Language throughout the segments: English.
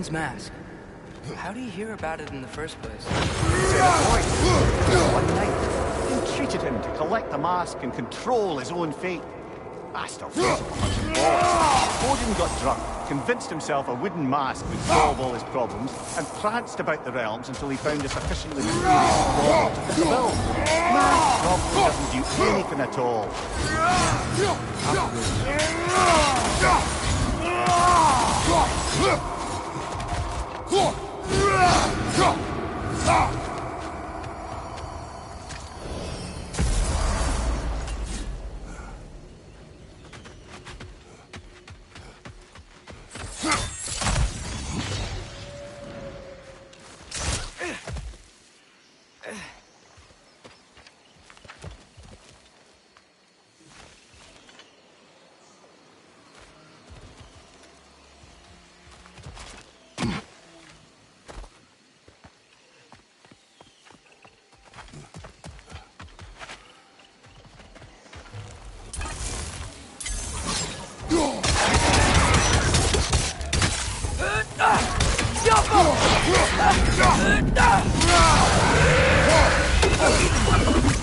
Roland's mask. How do you hear about it in the first place? One night, he entreated him to collect the mask and control his own fate. Master feels a punching bollocks. Odin got drunk, convinced himself a wooden mask would solve all his problems, and pranced about the realms until he found a sufficiently mysterious bauble to fit the bill. Mask probably doesn't do anything at all.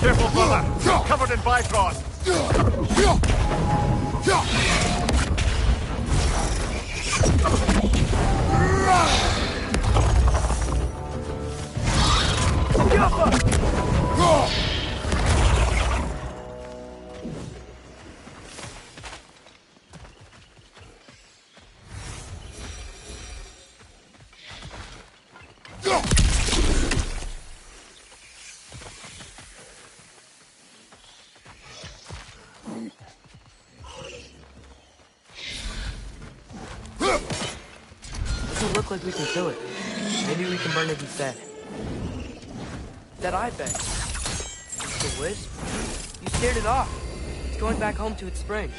Careful, brother! You're covered in Bifrost! Doesn't look like we can kill it. Maybe we can burn it instead. That eye bag. The wisp? You scared it off. It's going back home to its spring.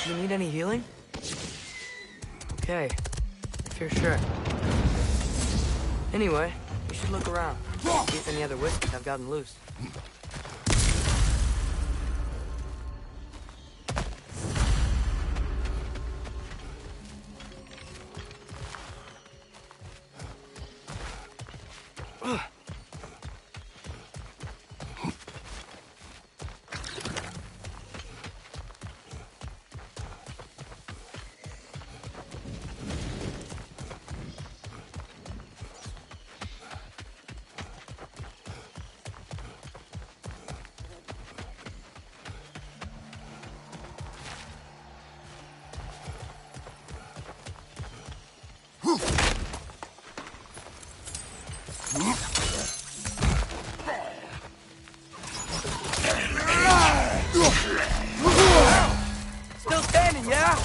Do you need any healing? Okay, if you're sure. Anyway, you should look around. See if any other wisps have gotten loose. Still standing, yeah?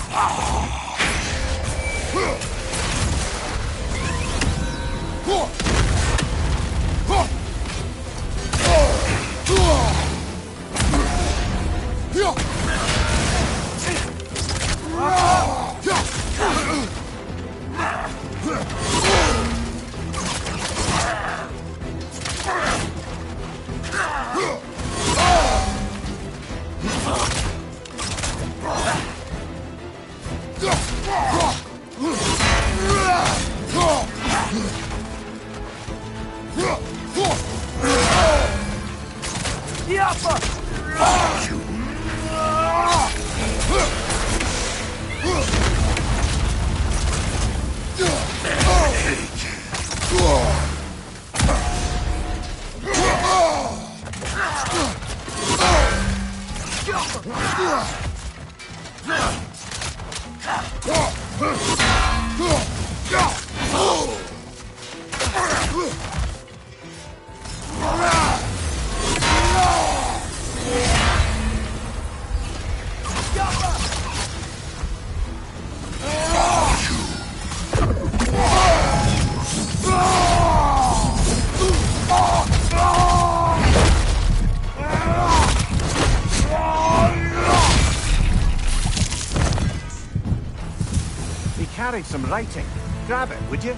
Carried some writing. Grab it, would you?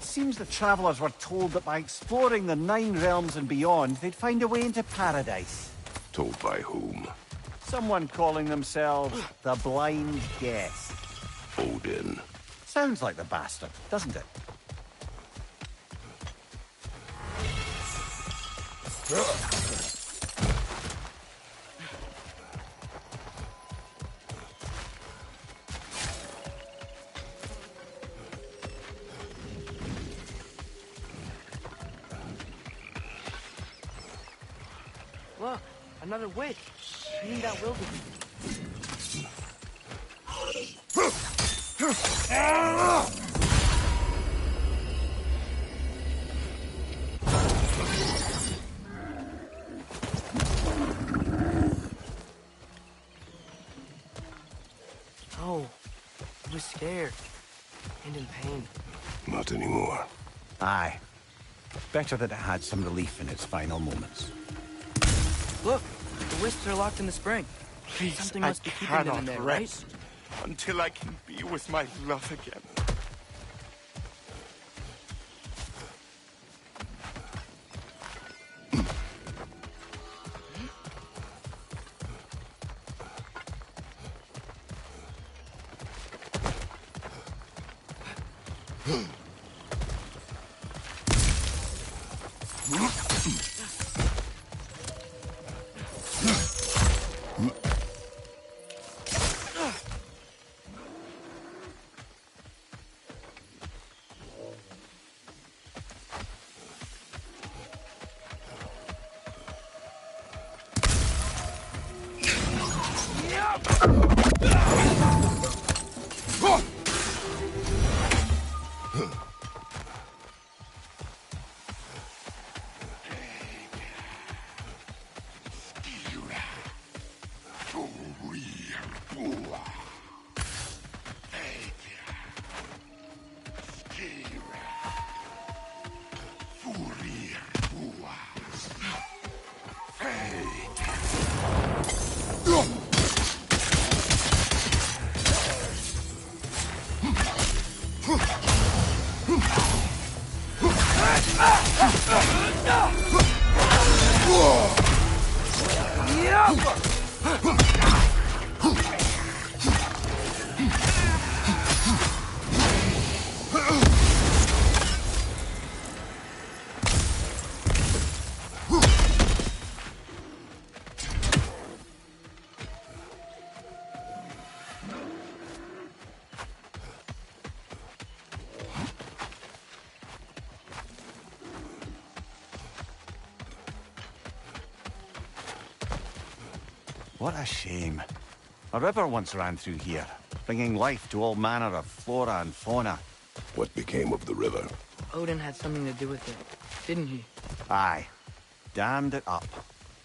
Seems the travellers were told that by exploring the 9 realms and beyond, they'd find a way into paradise. Told by whom? Someone calling themselves the Blind Guest. Odin. Sounds like the bastard, doesn't it? Look, another witch. Meaning that will be. Oh, I was scared and in pain. Not anymore. Aye. Better that it had some relief in its final moments. Look, the wisps are locked in the spring. Please, Something must be keeping them in there, right? Until I can be with my love again. What a shame. A river once ran through here, bringing life to all manner of flora and fauna. What became of the river? Odin had something to do with it, didn't he? Aye. Dammed it up.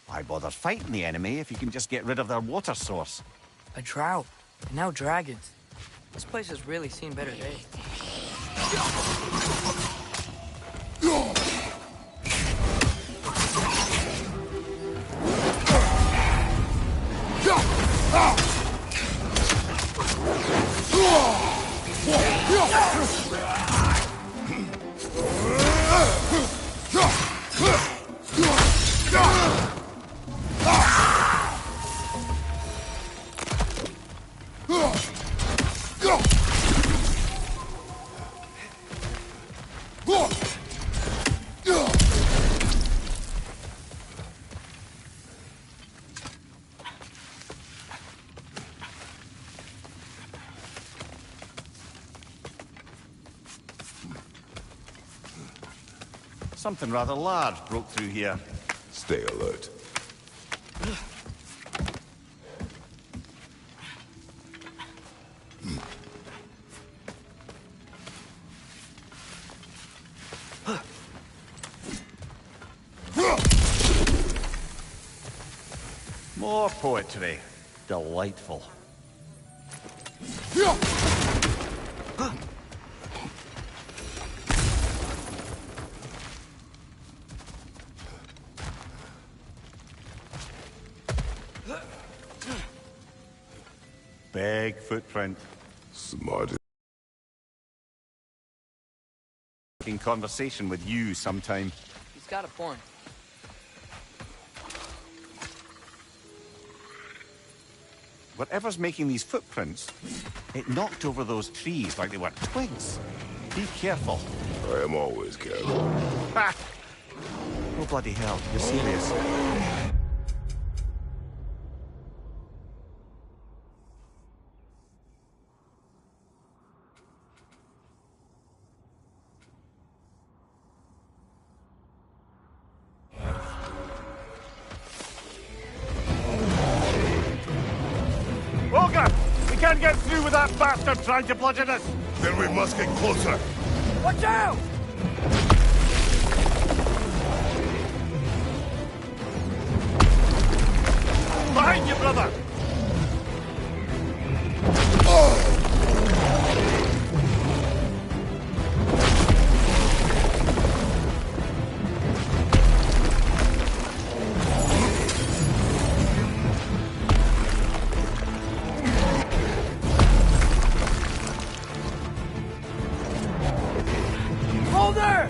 Why bother fighting the enemy if you can just get rid of their water source? A drought, and now dragons. This place has really seen better days. Something rather large broke through here. Stay alert. More poetry. Delightful. Big footprint. Smart thought-provoking conversation with you sometime. He's got a point. Whatever's making these footprints, it knocked over those trees like they were twigs. Be careful. I am always careful. Ha! Oh, bloody hell. You're serious. Olga! We can't get through with that bastard trying to bludgeon us! Then we must get closer. Watch out! Behind you, brother! Hold her!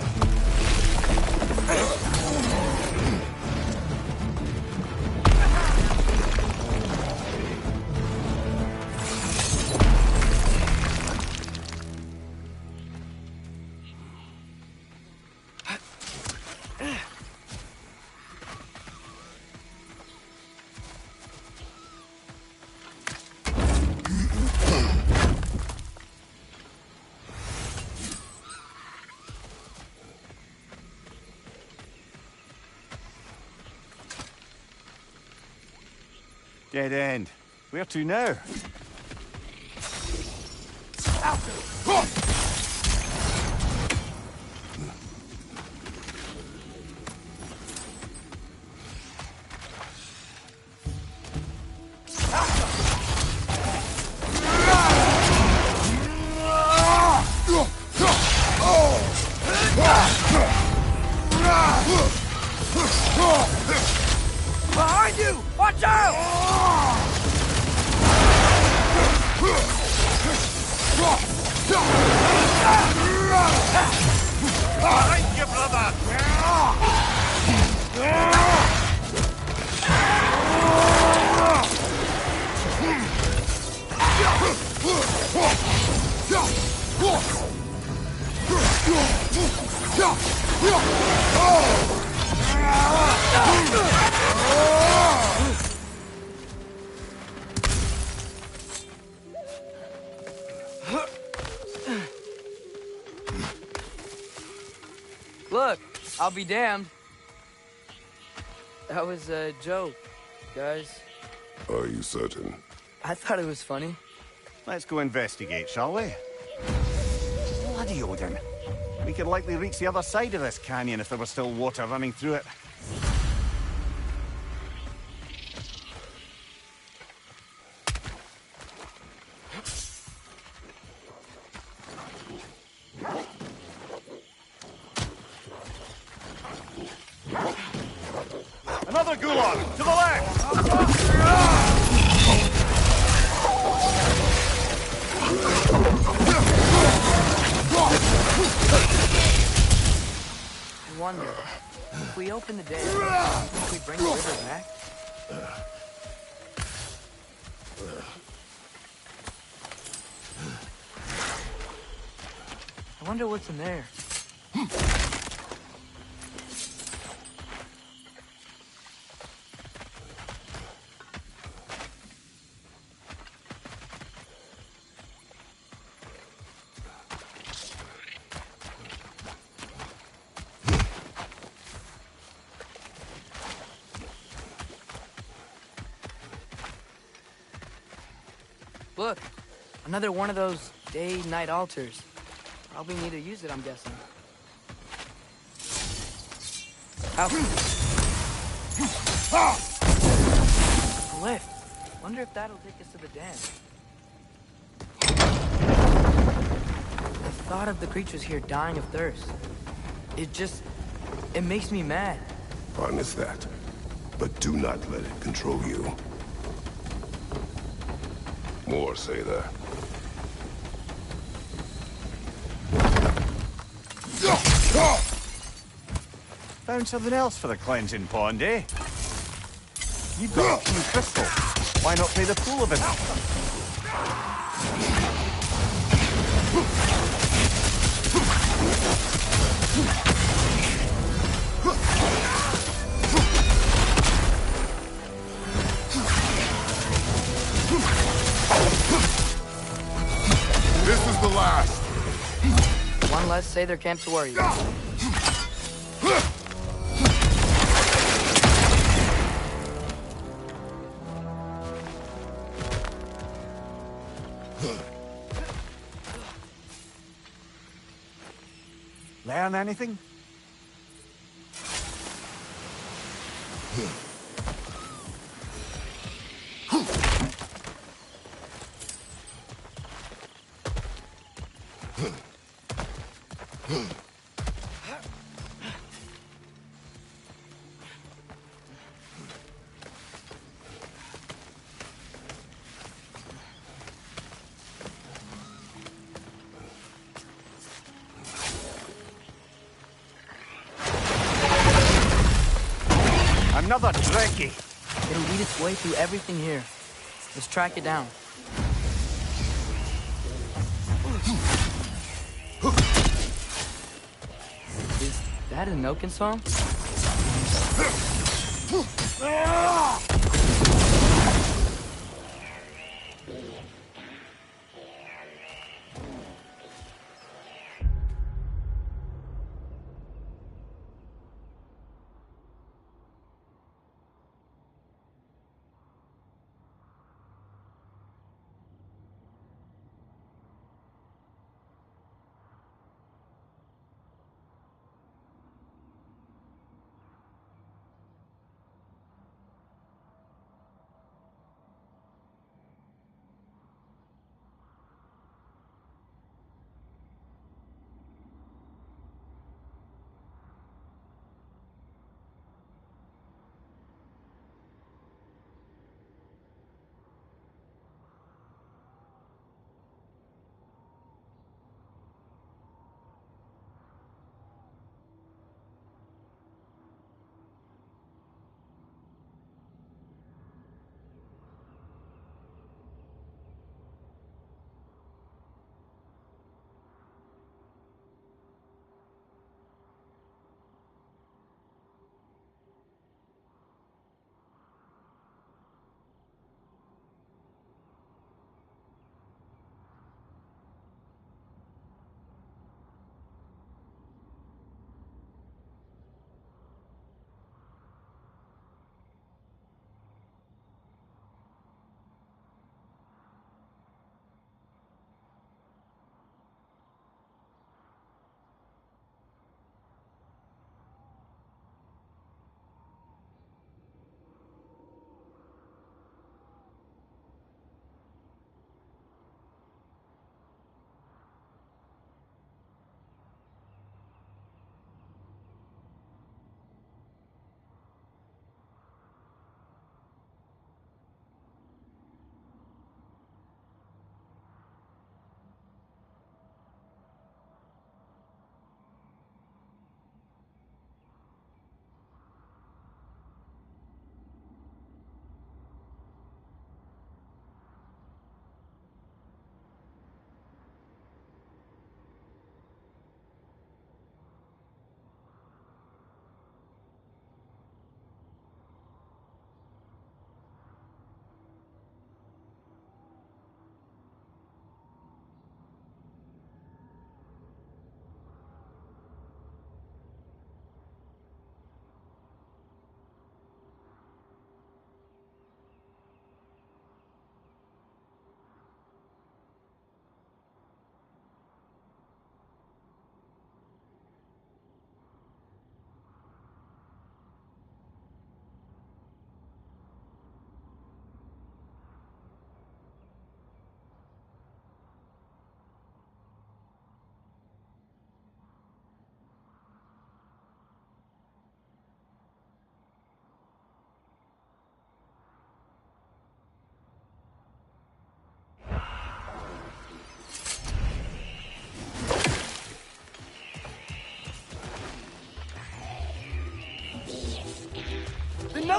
Dead end. Where to now? Behind you! Watch out! Behind you, brother! Look, I'll be damned. That was a joke, guys. Are you certain? I thought it was funny. Let's go investigate, shall we? Bloody Odin. We could likely reach the other side of this canyon if there was still water running through it. Another gulag! To the left! I wonder, if we open the dam, can we bring the river back? I wonder what's in there. Look, another one of those day-night altars. Probably need to use it, I'm guessing. Out. A lift. Wonder if that'll take us to the dam. The thought of the creatures here dying of thirst. It makes me mad. Harness that. But do not let it control you. More say that. Found something else for the cleansing pond, eh? You've got a few crystals. Why not pay the fool a visit? This is the last. One less say their camp to worry about. Learn anything? Another Trekkie. It'll lead its way through everything here. Let's track it down. Is that a Noken song?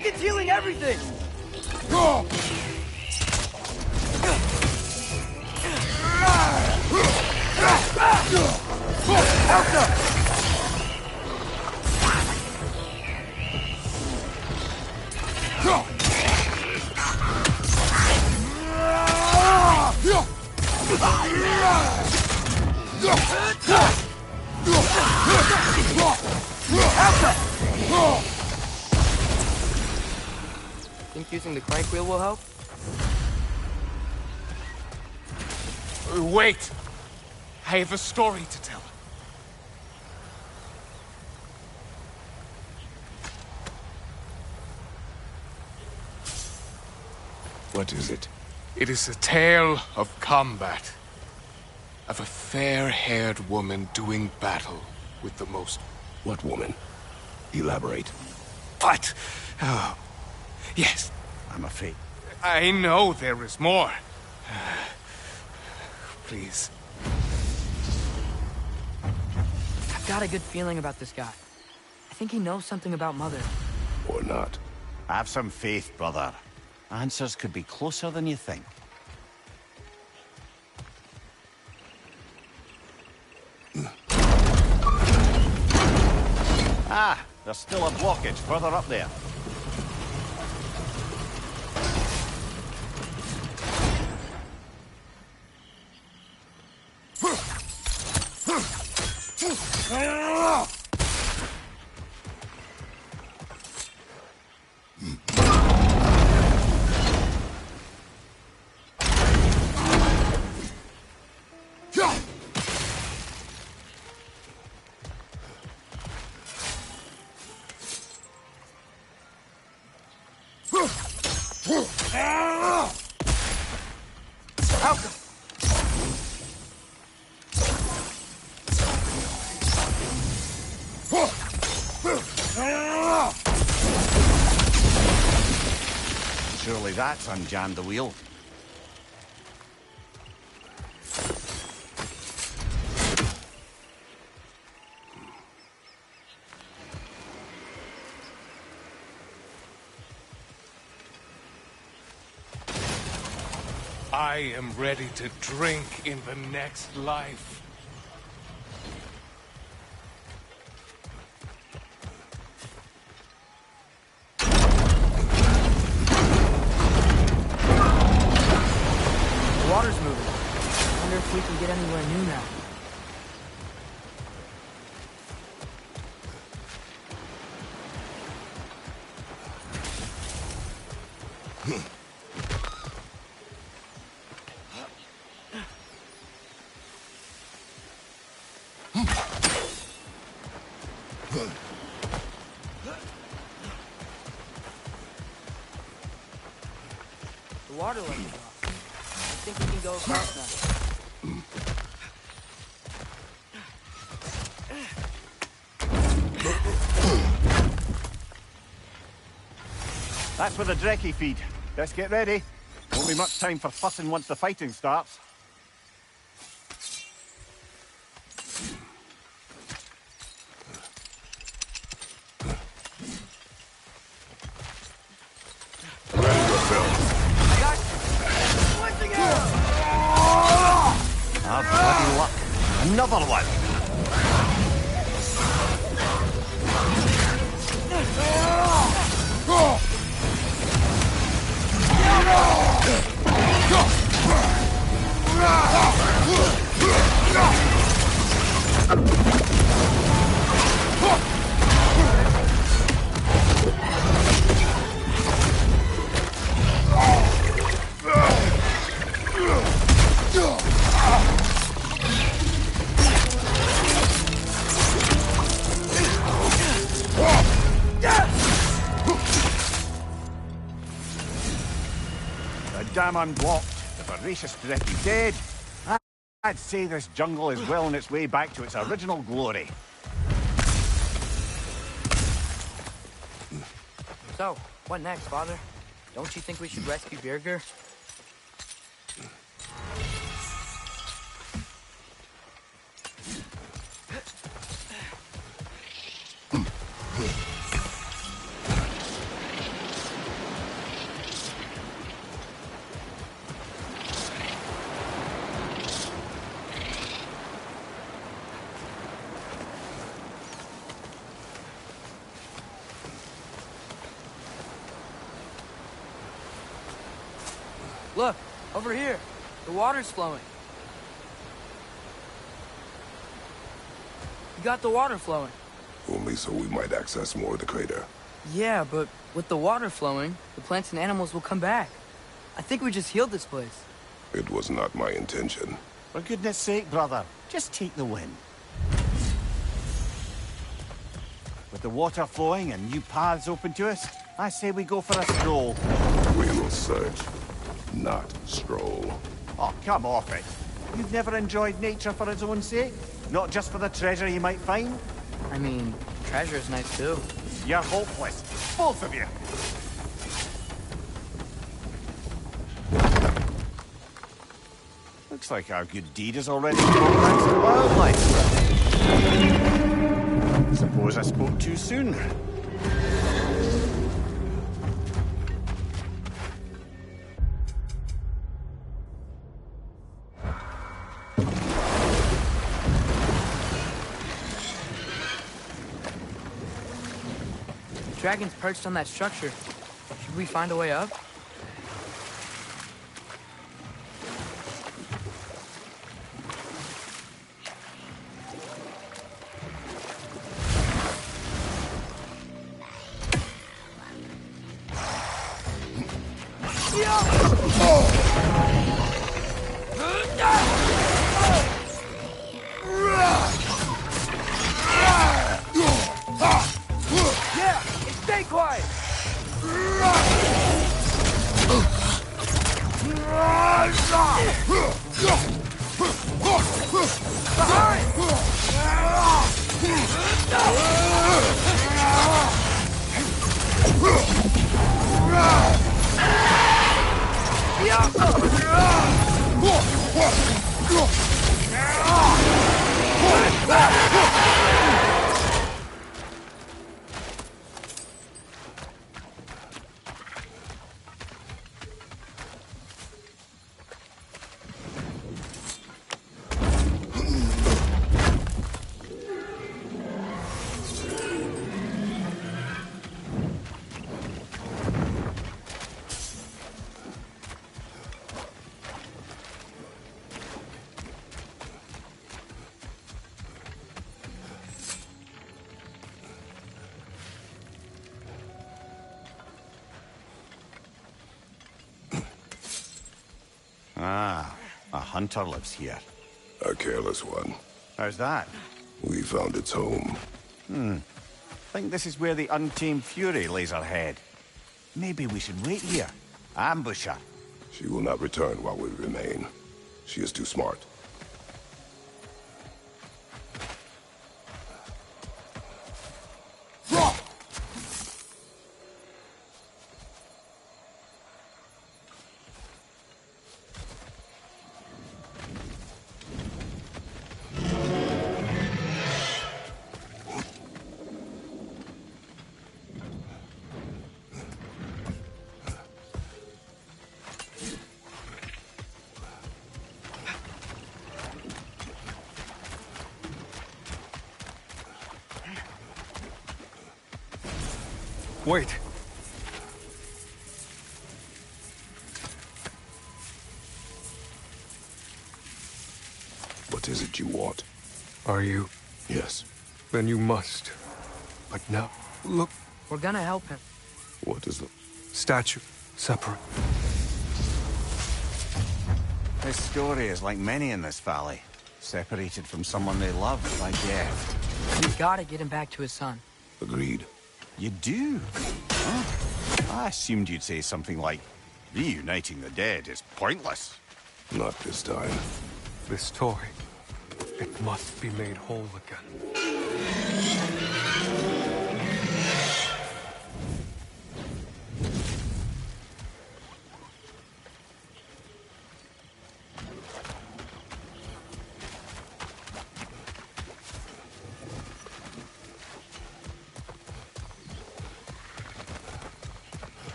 Vulcan's healing everything! Elsa! Think using the crank wheel will help? Wait! I have a story to tell. What is it? It is a tale of combat. Of a fair-haired woman doing battle with the most... What woman? Elaborate. What? Oh, yes. I'm afraid. I know there is more. Please. I've got a good feeling about this guy. I think he knows something about Mother. Or not? Have some faith, brother. Answers could be closer than you think. Ah, there's still a blockage further up there. Surely that's unjammed the wheel. I am ready to drink in the next life. The water's moving. I wonder if we can get anywhere new now. The water level's off. I think we can go across now. That's where the Drekkie feed. Let's get ready. Won't be much time for fussing once the fighting starts. Ah, bloody luck. Another one. Damn unblocked. The voracious Drekkie dead. I'd say this jungle is well on its way back to its original glory. So, what next, Father? Don't you think we should rescue Birger? Look, over here. The water's flowing. You got the water flowing. Only so we might access more of the crater. Yeah, but with the water flowing, the plants and animals will come back. I think we just healed this place. It was not my intention. For goodness sake, brother, just take the win. With the water flowing and new paths open to us, I say we go for a stroll. We will search, not stroll. Oh, come off it. You've never enjoyed nature for its own sake? Not just for the treasure you might find? I mean, treasure's nice too. You're hopeless. Both of you. Looks like our good deed has already brought back some wildlife. Suppose I spoke too soon. The dragon's perched on that structure. Should we find a way up? Yeah! Stay quiet! Ah, a hunter lives here. A careless one. How's that? We found its home. Think this is where the untamed fury lays her head. Maybe we should wait here. Ambush her. She will not return while we remain. She is too smart. Wait. What is it you want? Are you? Yes. Then you must. But now, look. We're gonna help him. What is the... Statue. Separate. His story is like many in this valley. Separated from someone they loved by death. We gotta get him back to his son. Agreed. You do? Huh? I assumed you'd say something like, reuniting the dead is pointless. Not this time. This toy. It must be made whole again.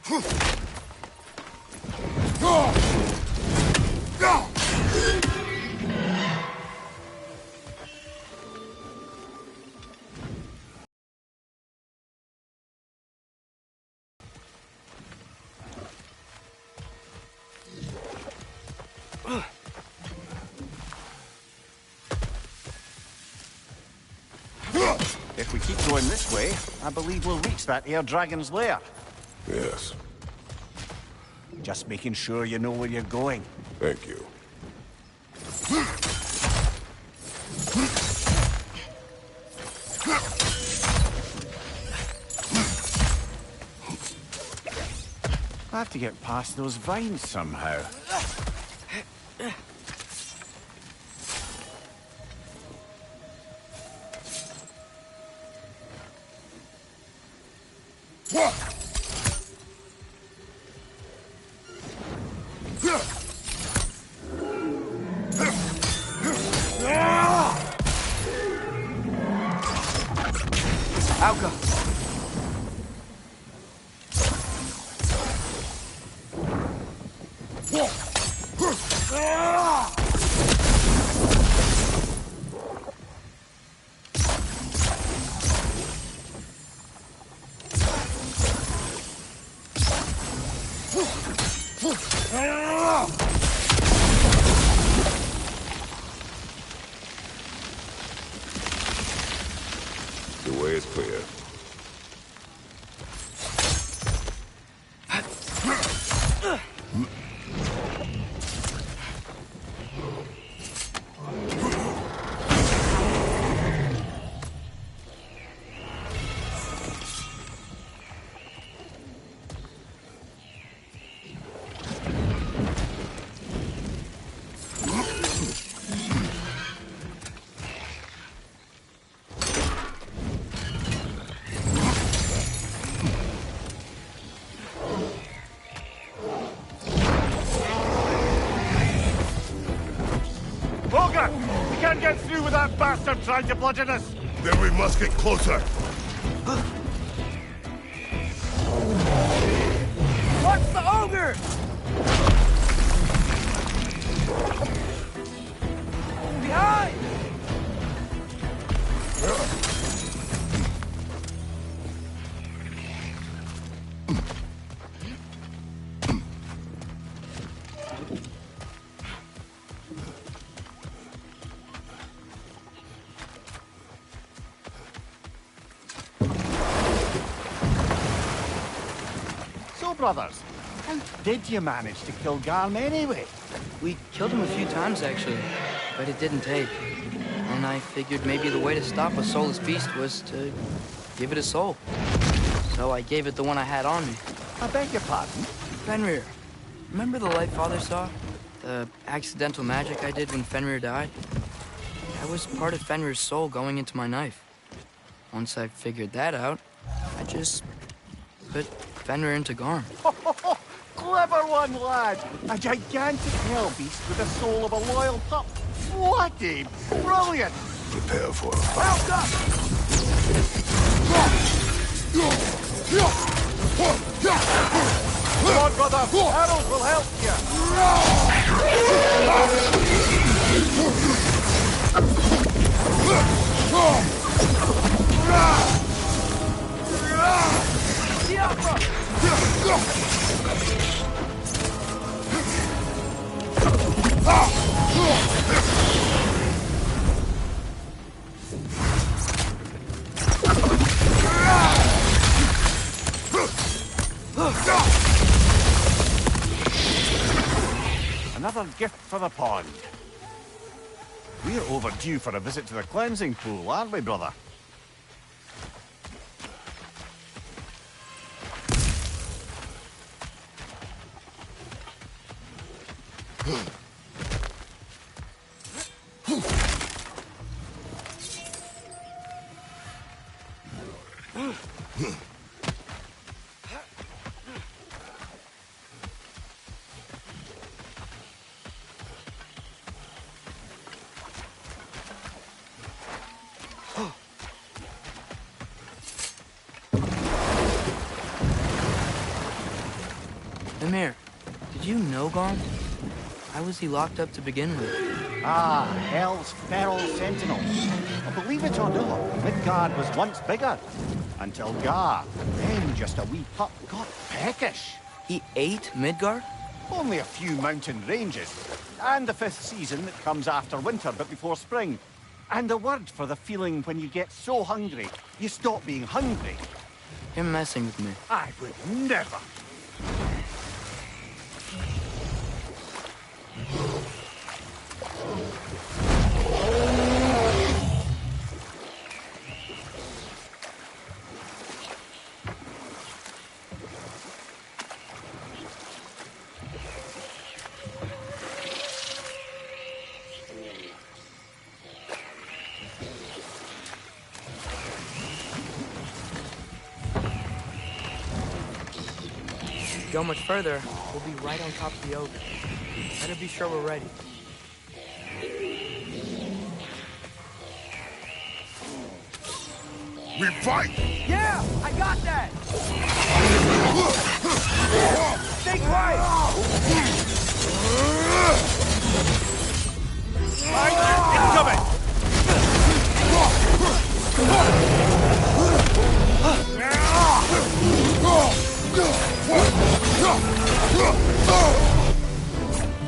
If we keep going this way, I believe we'll reach that air dragon's lair. Yes, Just making sure you know where you're going. thank you. I have to get past those vines somehow. Alka. The way is clear. Volga! We can't get through with that bastard trying to bludgeon us! Then we must get closer. What's the ogre? Behind! So, brothers, how did you manage to kill Garm anyway? We killed him a few times, actually, but it didn't take. And I figured maybe the way to stop a soulless beast was to give it a soul. So I gave it the one I had on me. I beg your pardon? Fenrir. Remember the light Father saw? The accidental magic I did when Fenrir died? That was part of Fenrir's soul going into my knife. Once I figured that out, I just put Fenrir into Garm. Clever one, lad! A gigantic hell beast with the soul of a loyal pup. What a brilliant! Prepare for it. Help up! Come on, brother! Arrows will help Another gift for the pond. We're overdue for a visit to the cleansing pool, aren't we, brother? Mimir, did you know Gorm? Why was he locked up to begin with? Ah, Hell's feral sentinel. Well, believe it or not, Midgard was once bigger. Until Gar, then just a wee pup, got peckish. He ate Midgard? Only a few mountain ranges. And the 5th season that comes after winter but before spring. And the word for the feeling when you get so hungry, you stop being hungry. You're messing with me. I would never. Go much further, we'll be right on top of the ogre. Better be sure we're ready. We fight! Yeah, I got that! Stay quiet!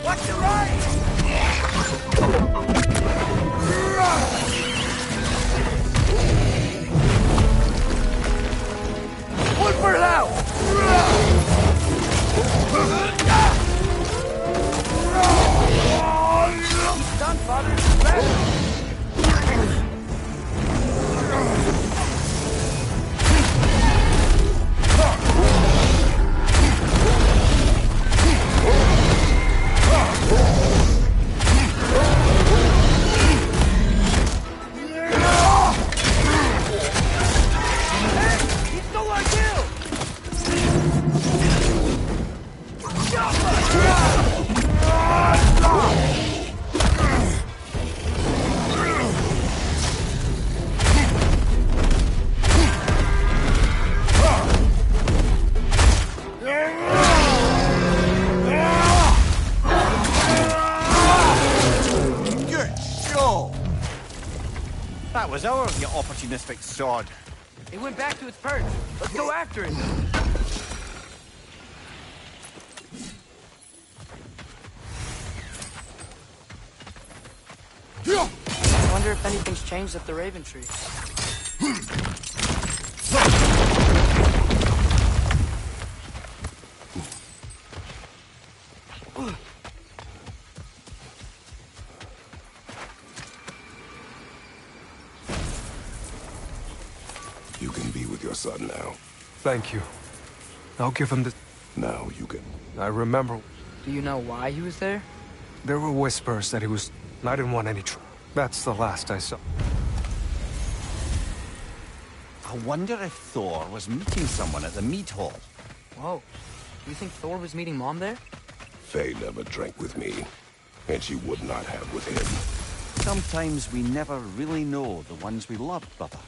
Watch your right! Look for it out! Done, father. Better. That was ours, you opportunistic sod. It went back to its perch. Let's go after it. I wonder if anything's changed at the Raven Tree. You can be with your son now. Thank you. I'll give him the... Now you can. I remember Do you know why he was there? there were whispers that he was... I didn't want any trouble. That's the last I saw. I wonder if Thor was meeting someone at the mead hall. Whoa. Do you think Thor was meeting Mom there? Faye never drank with me, and she would not have with him. Sometimes we never really know the ones we love, brother.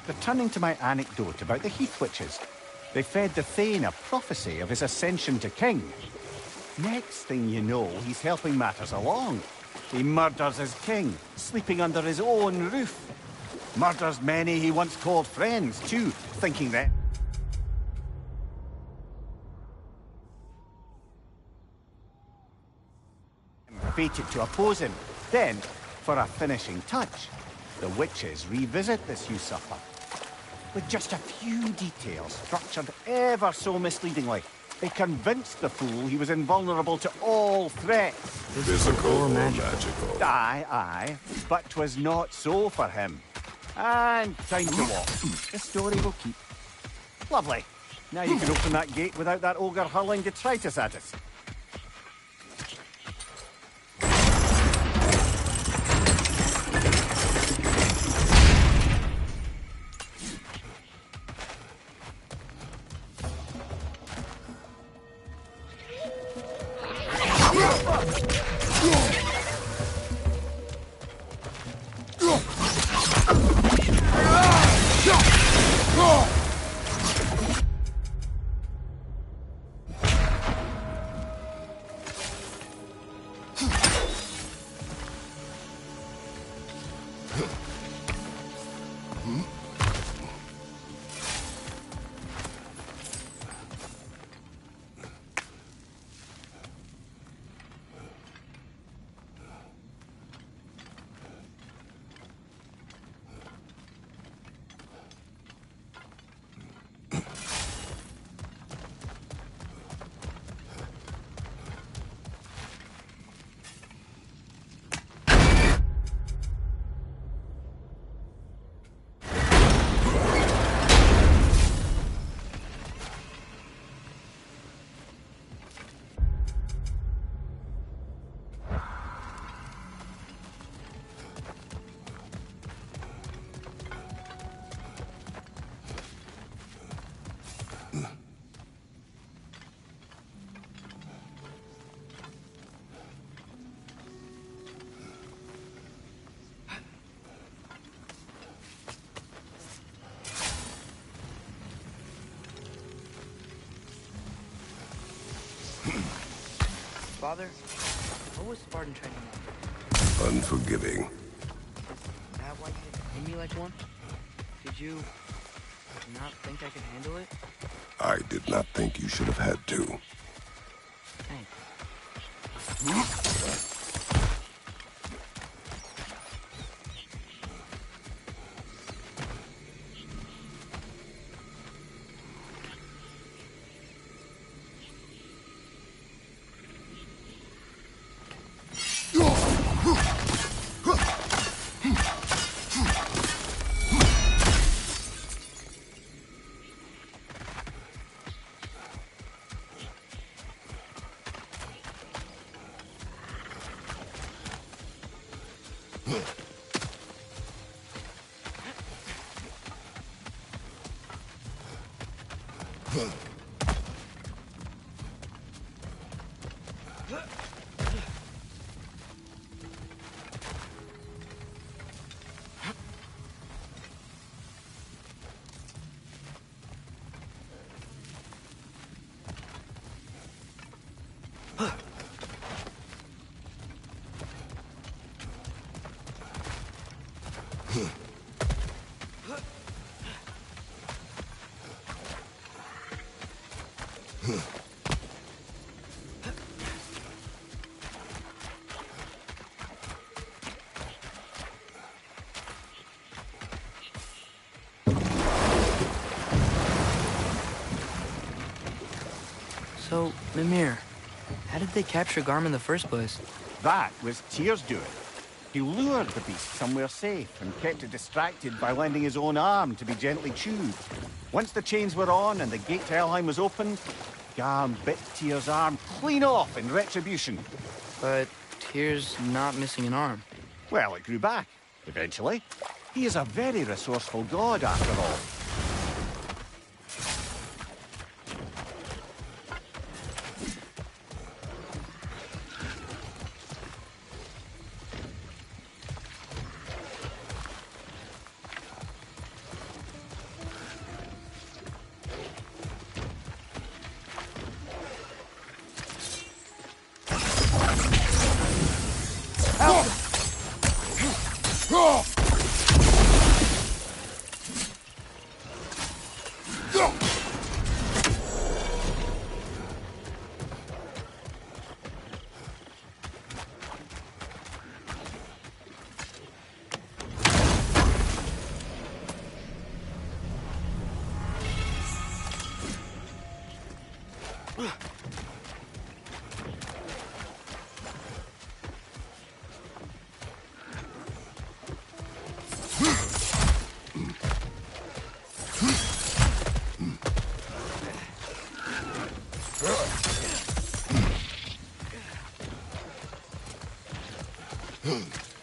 Returning to my anecdote about the Heath Witches, they fed the Thane a prophecy of his ascension to king. Next thing you know, he's helping matters along. He murders his king, sleeping under his own roof. Murders many he once called friends, too, thinking that... fated to oppose him. Then, for a finishing touch, the witches revisit this usurper. With just a few details structured ever so misleadingly, they convinced the fool he was invulnerable to all threats. Physical or magical? Aye, but 'twas not so for him. And time to walk. The story will keep. Lovely. Now you can open that gate without that ogre hurling detritus at us. Father, what was Spartan training like? Unforgiving. Is that why you didn't train me like one? Did you not think I could handle it? I did not think you should have had to. Thanks. So, Mimir, how did they capture Garm in the first place? That was Tyr's doing. He lured the beast somewhere safe and kept it distracted by lending his own arm to be gently chewed. Once the chains were on and the gate to Helheim was opened, Garm bit Tyr's arm clean off in retribution. But Tyr's not missing an arm. Well, it grew back, eventually. He is a very resourceful god, after all.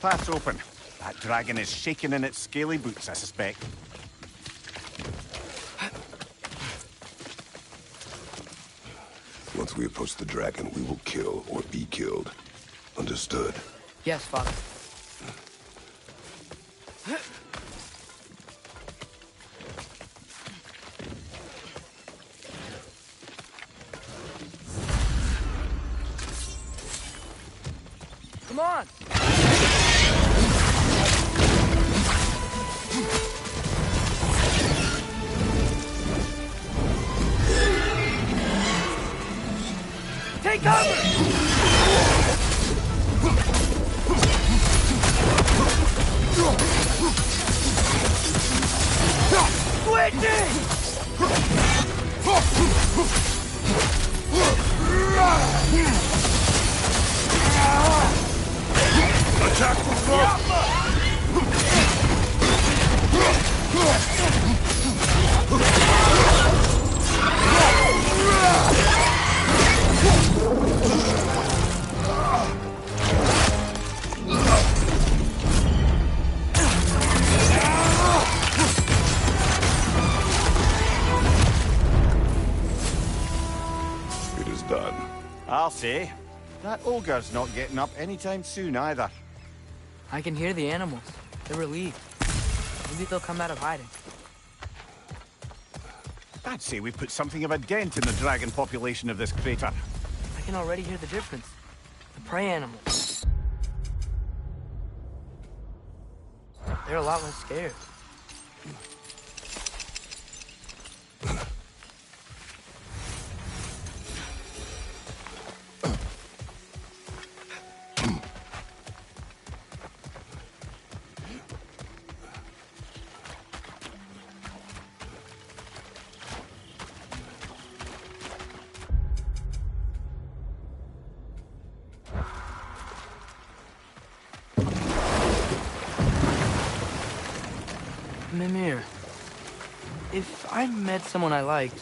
Path's open. That dragon is shaking in its scaly boots, I suspect. Once we approach the dragon, we will kill or be killed. Understood? Yes, Father. Come on! Take cover! Switching! Attack from front! It is done. I'll say. That ogre's not getting up anytime soon, either. I can hear the animals. They're relieved. Maybe they'll come out of hiding. I'd say we put something of a dent in the dragon population of this crater. I can already hear the difference. prey animals. They're a lot less scared. Mimir, if I met someone I liked,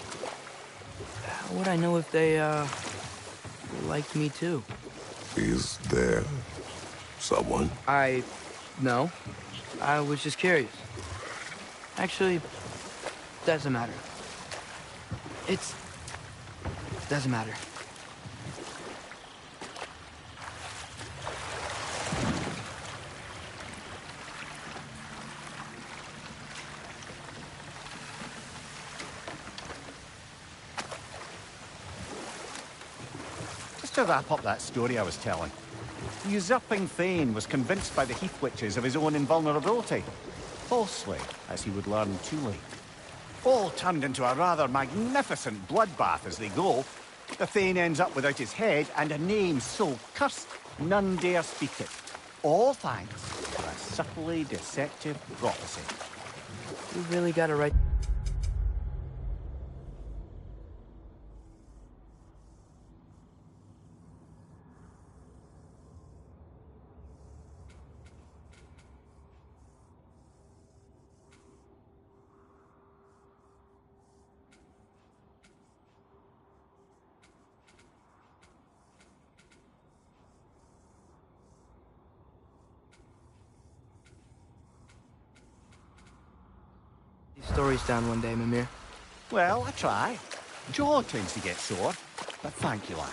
how would I know if they, liked me too? Is there someone? No. I was just curious. Actually, doesn't matter. Doesn't matter. Just to wrap up that story I was telling. The usurping Thane was convinced by the Heath Witches of his own invulnerability. Falsely, as he would learn too late. All turned into a rather magnificent bloodbath as they go. The Thane ends up without his head and a name so cursed none dare speak it. All thanks to a subtly deceptive prophecy. You really gotta write. These stories down one day, Mimir. Well, I try. Jaw tends to get sore, but thank you, lad.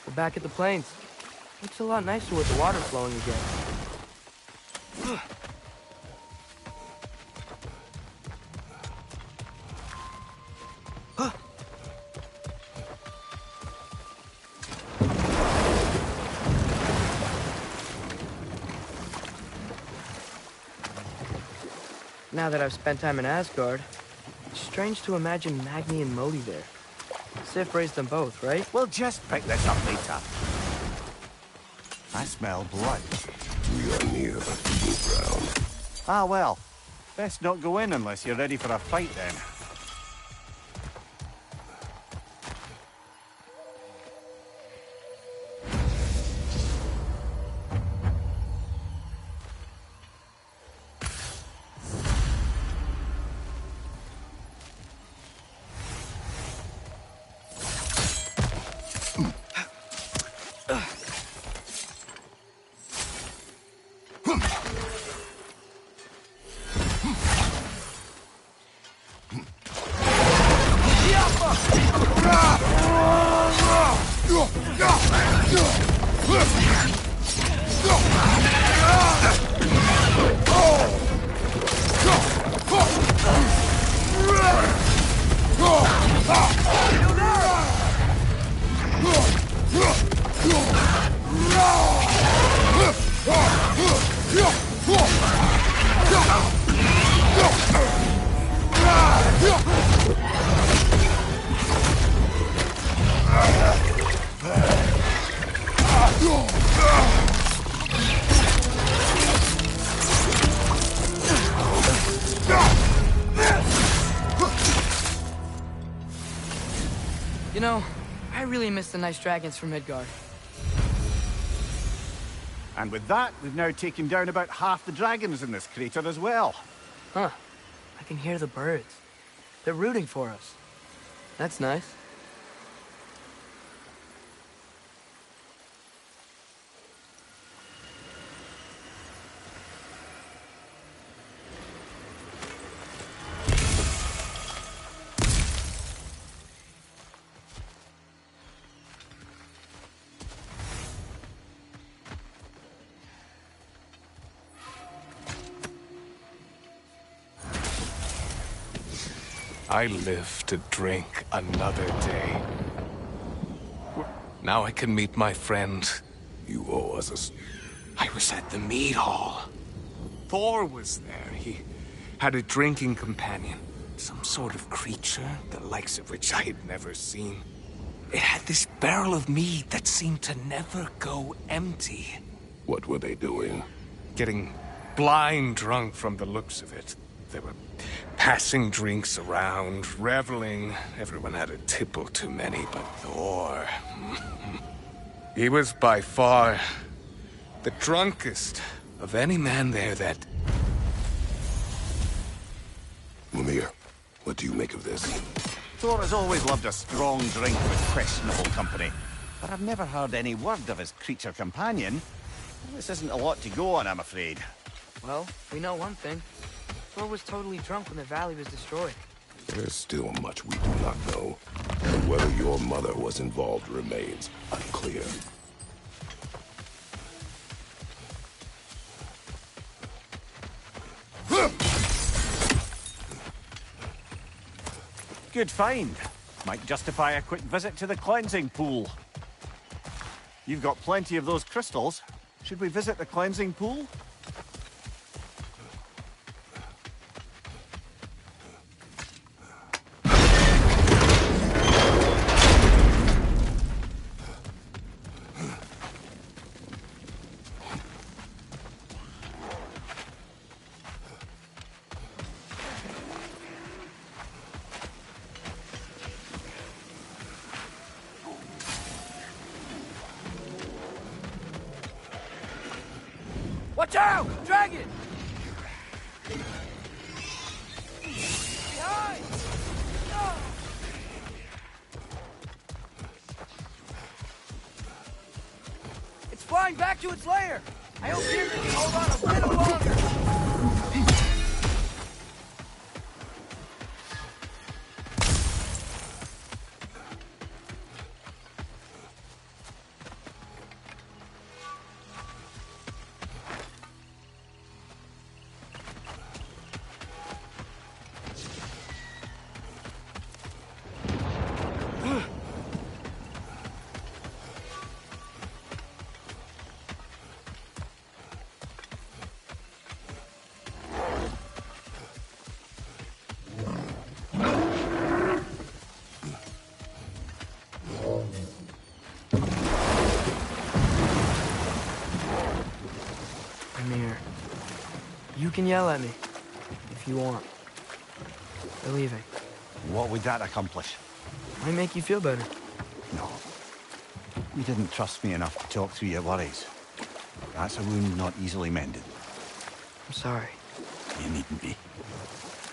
We're back at the plains. Looks a lot nicer with the water flowing again. Now that I've spent time in Asgard, it's strange to imagine Magni and Modi there. Sif raised them both, right? We'll just pick this up later. I smell blood. We are near the ground. Ah, well. Best not go in unless you're ready for a fight, then. know, I really miss the nice dragons from Midgard. And with that, we've now taken down about half the dragons in this crater as well. Huh. I can hear the birds. They're rooting for us. That's nice. I live to drink another day. Now I can meet my friend. You owe us I was at the mead hall. Thor was there. He had a drinking companion. Some sort of creature, the likes of which I had never seen. It had this barrel of mead that seemed to never go empty. What were they doing? Getting blind drunk from the looks of it. They were passing drinks around, reveling. Everyone had a tipple too many, but Thor... he was by far the drunkest of any man there that... Mimir, what do you make of this? Thor has always loved a strong drink with questionable company. But I've never heard any word of his creature companion. This isn't a lot to go on, I'm afraid. Well, we know one thing. Thor was totally drunk when the valley was destroyed. There's still much we do not know. And whether your mother was involved remains unclear. Good find. Might justify a quick visit to the cleansing pool. You've got plenty of those crystals. Should we visit the cleansing pool? Watch out! Dragon! Behind! No! It's flying back to its lair! I hope Kirby can hold on a little longer! Mimir, you can yell at me if you want. We're leaving. What would that accomplish? Might make you feel better. No. You didn't trust me enough to talk through your worries. That's a wound not easily mended. I'm sorry. You needn't be.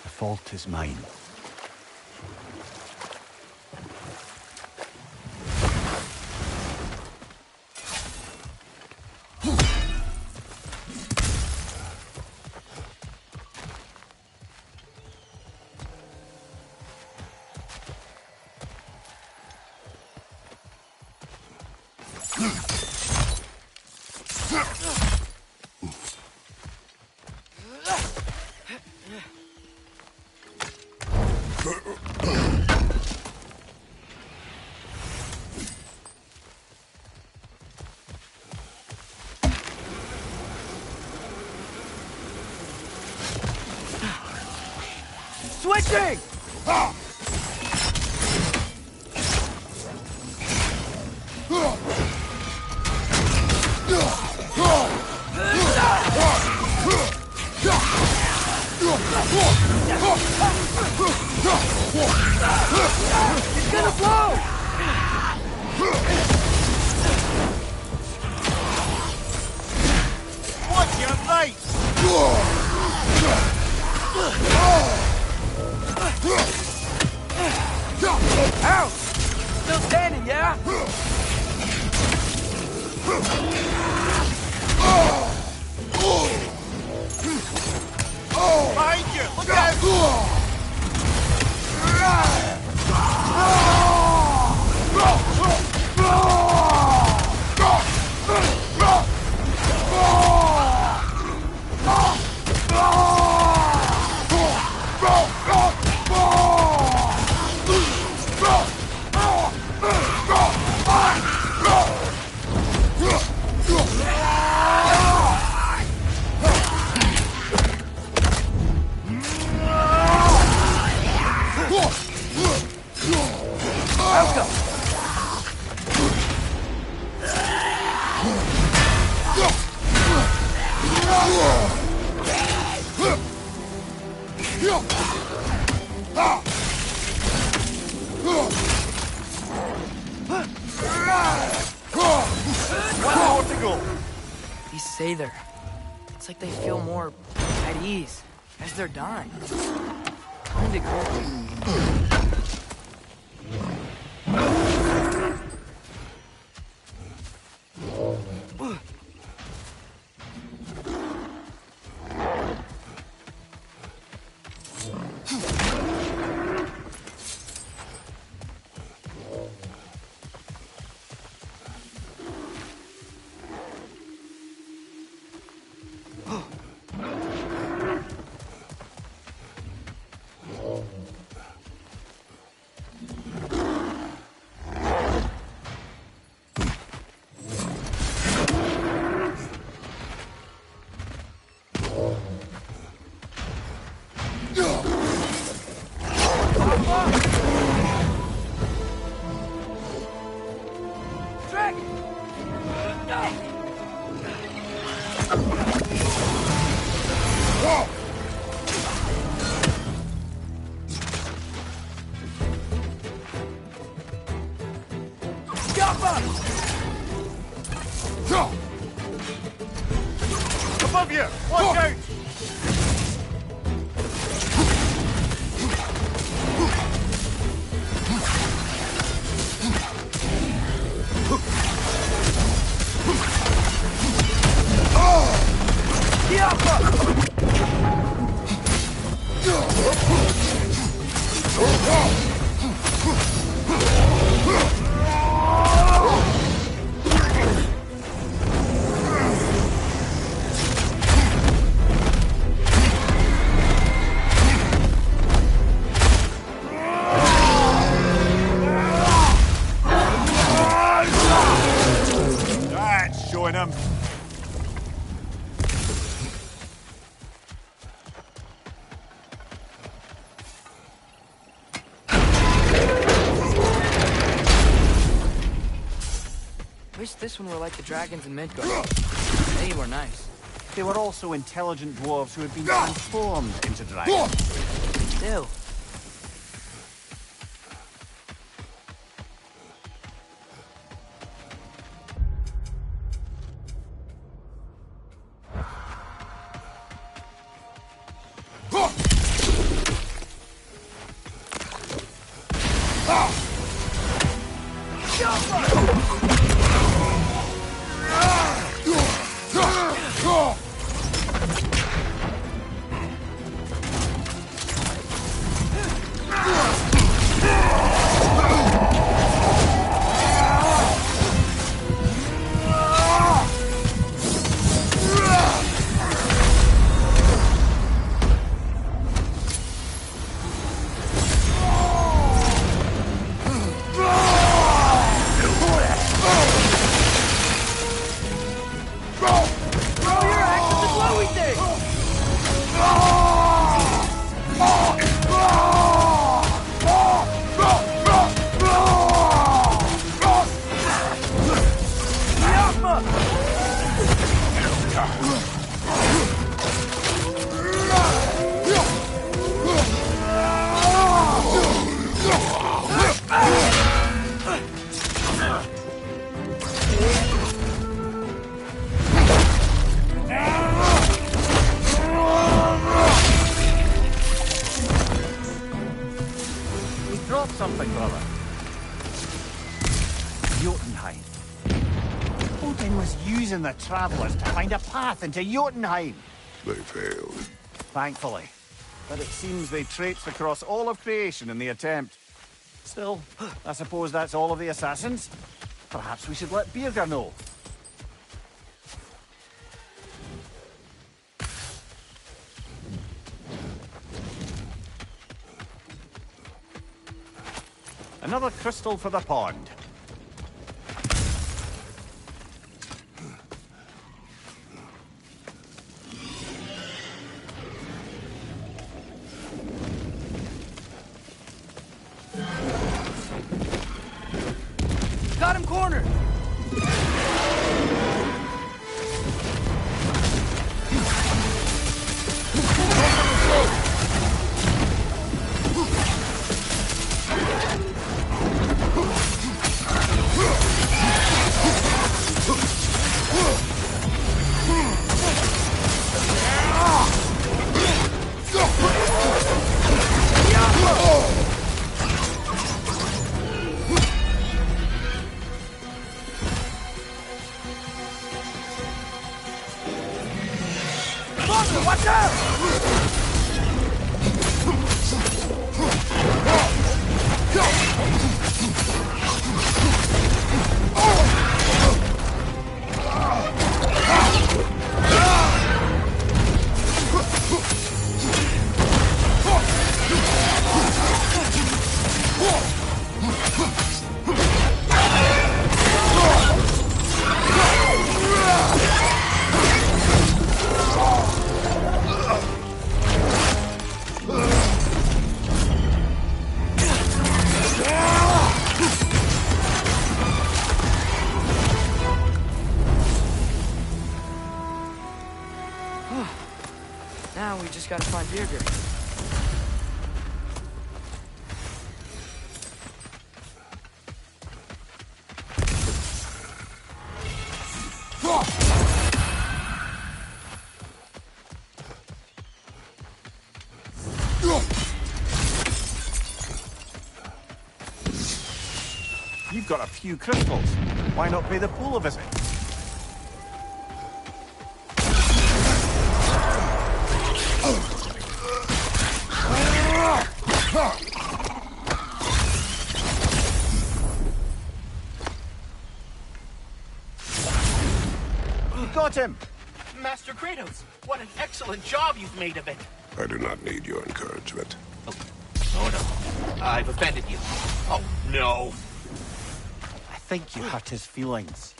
The fault is mine. Switching! It's gonna blow! One more to go. These Sather, it's like they feel more at ease as they're dying. Kinda cool. Above you! Watch out! That's showing him. Wish this one were like the dragons in Midgard. They were nice. They were also intelligent dwarves who had been transformed into dragons. Still. Drop something, brother. Jotunheim. Odin was using the Travelers to find a path into Jotunheim. They failed. Thankfully. But it seems they traipsed across all of creation in the attempt. Still, I suppose that's all of the assassins. Perhaps we should let Birgir know. Another crystal for the pond. Got him cornered! gotta find Birger. You've got a few crystals. Why not pay the pool a visit? You got him! Master Kratos, what an excellent job you've made of it. I do not need your encouragement. Oh no, I've offended you. Oh no. I think you hurt his feelings.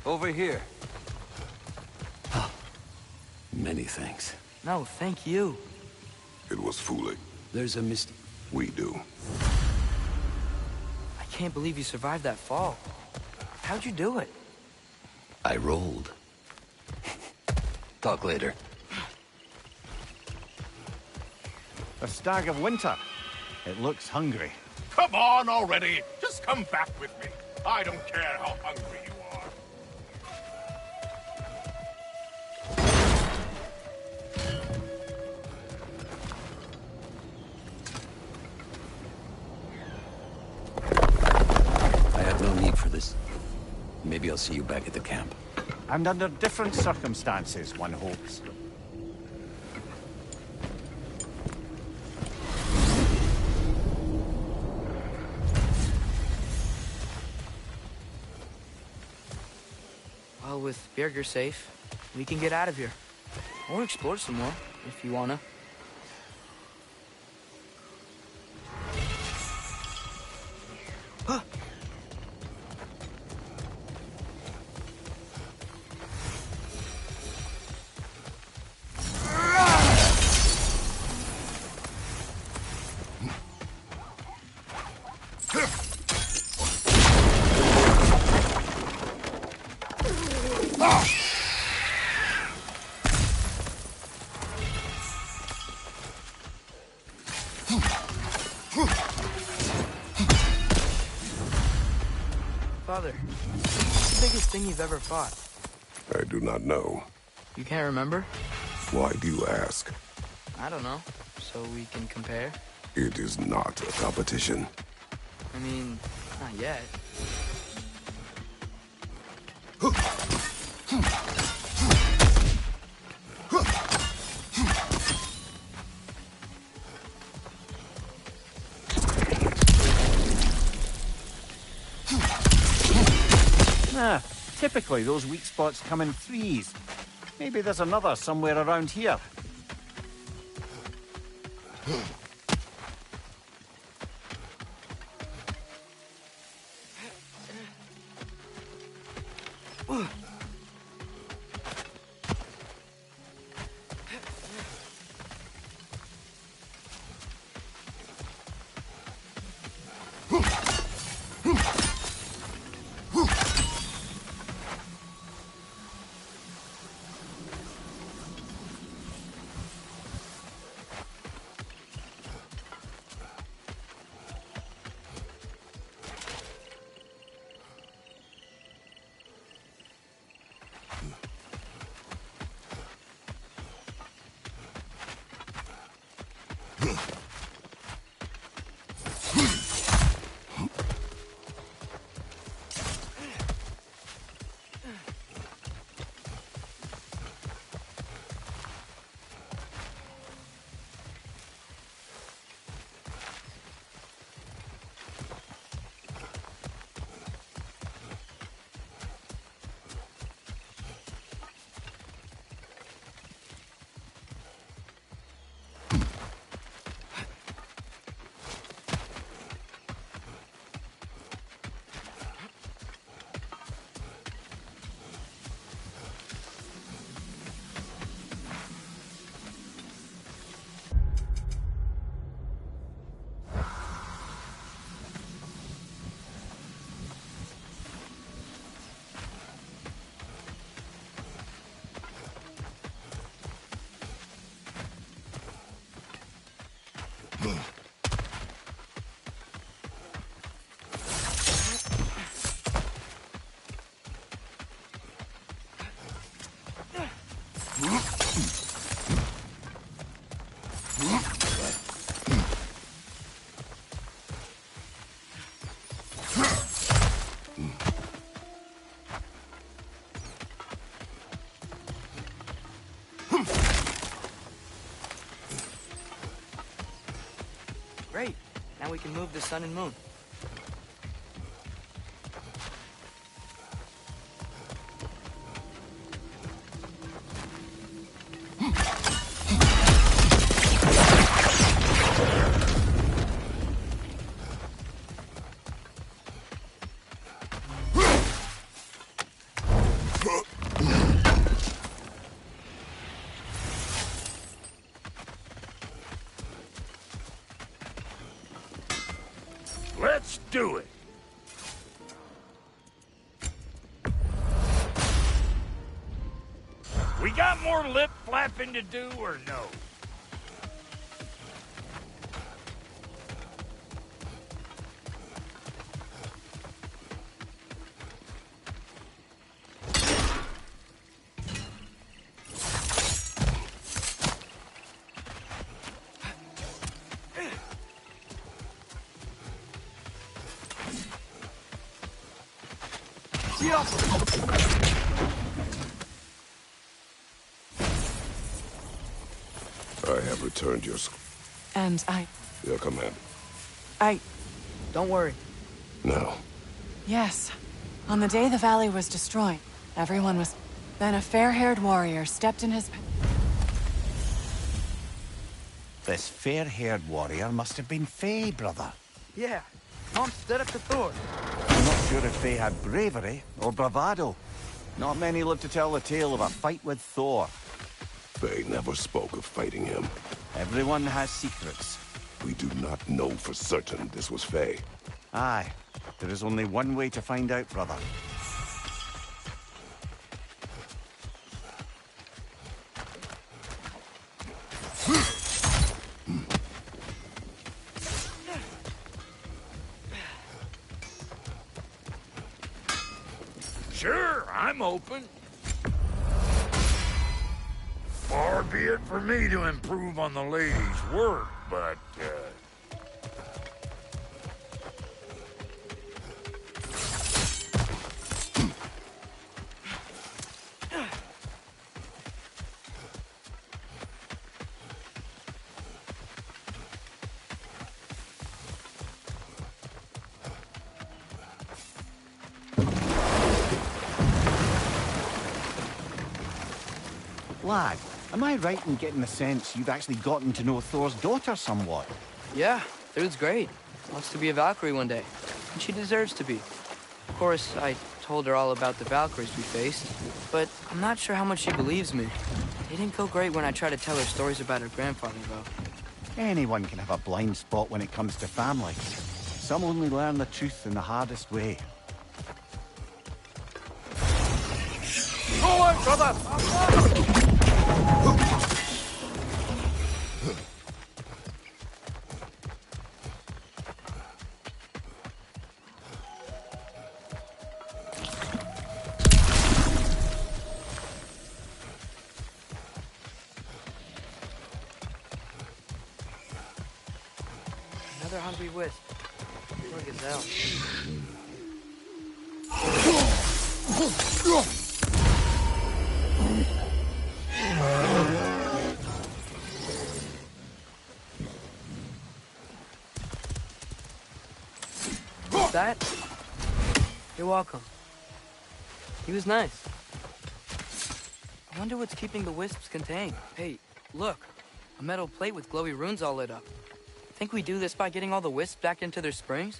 Over here. Many thanks. No, thank you. It was fooling. There's a mist. We do. I can't believe you survived that fall. How'd you do it? I rolled. Talk later. A stag of winter. It looks hungry. Come on already! Just come back with me. I don't care how hungry you are. I have no need for this. Maybe I'll see you back at the camp. And under different circumstances, one hopes. Well, with Birger safe, we can get out of here. Or explore some more, if you wanna. Huh. Father, what's the biggest thing you've ever fought? I do not know. You can't remember? Why do you ask? I don't know. So we can compare? It is not a competition. I mean, not yet. Ah, typically those weak spots come in threes. Maybe there's another somewhere around here. Great. Now we can move the sun and moon. Let's do it. We got more lip flapping to do or no? I have returned your And your command. Don't worry. Now, Yes. On the day the valley was destroyed, everyone was... Then a fair-haired warrior stepped in his... This fair-haired warrior must have been Faye, brother. Yeah. Mom stood up to Thor. I'm not sure if Faye had bravery or bravado. Not many live to tell the tale of a fight with Thor. Faye never spoke of fighting him. Everyone has secrets. We do not know for certain this was Faye. Aye. There is only one way to find out, brother. Sure, I'm open. Far be it for me to improve on the lady's work, but, Lad, am I right in getting the sense you've actually gotten to know Thor's daughter somewhat? Yeah, dude's great. Wants to be a Valkyrie one day. And she deserves to be. Of course, I told her all about the Valkyries we faced, but I'm not sure how much she believes me. It didn't go great when I tried to tell her stories about her grandfather, though. Anyone can have a blind spot when it comes to family. Some only learn the truth in the hardest way. Go on, brother! Another hungry wisp. Poor gazelle. What's that? You're welcome. He was nice. I wonder what's keeping the wisps contained. Hey, look. A metal plate with glowy runes all lit up. Think we do this by getting all the wisps back into their springs?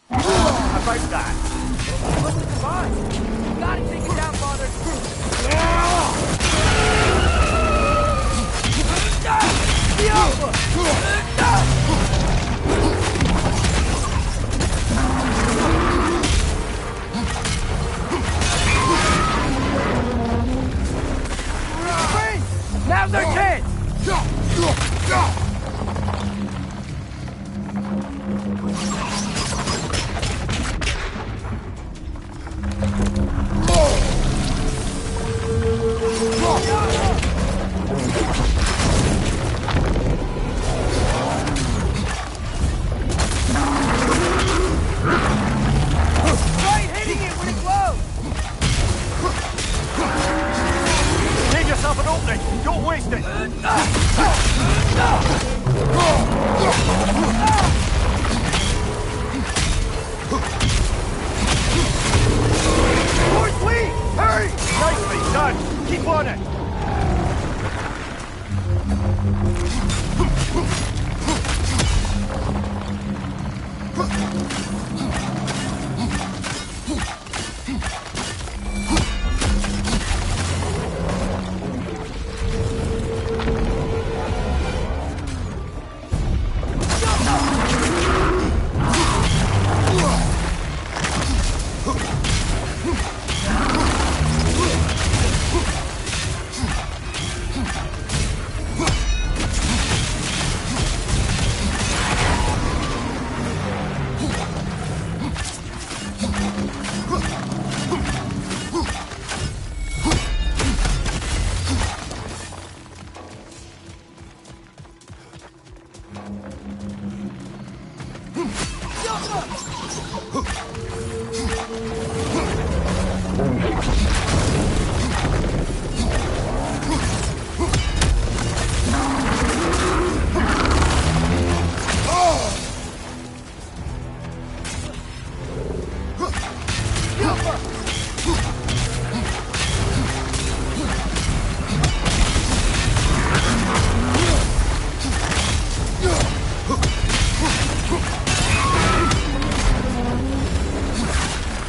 How about that? What's the device? You gotta take it down, father! The Alpha! Now's our chance!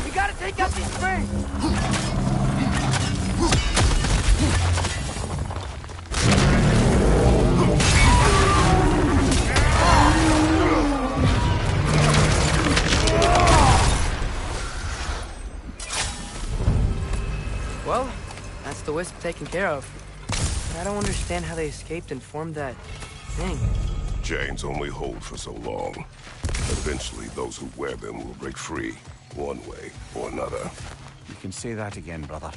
We gotta take out these springs! Well, that's the wisp taken care of. But I don't understand how they escaped and formed that thing. Chains only hold for so long. Eventually, those who wear them will break free, one way or another. You can say that again, brother.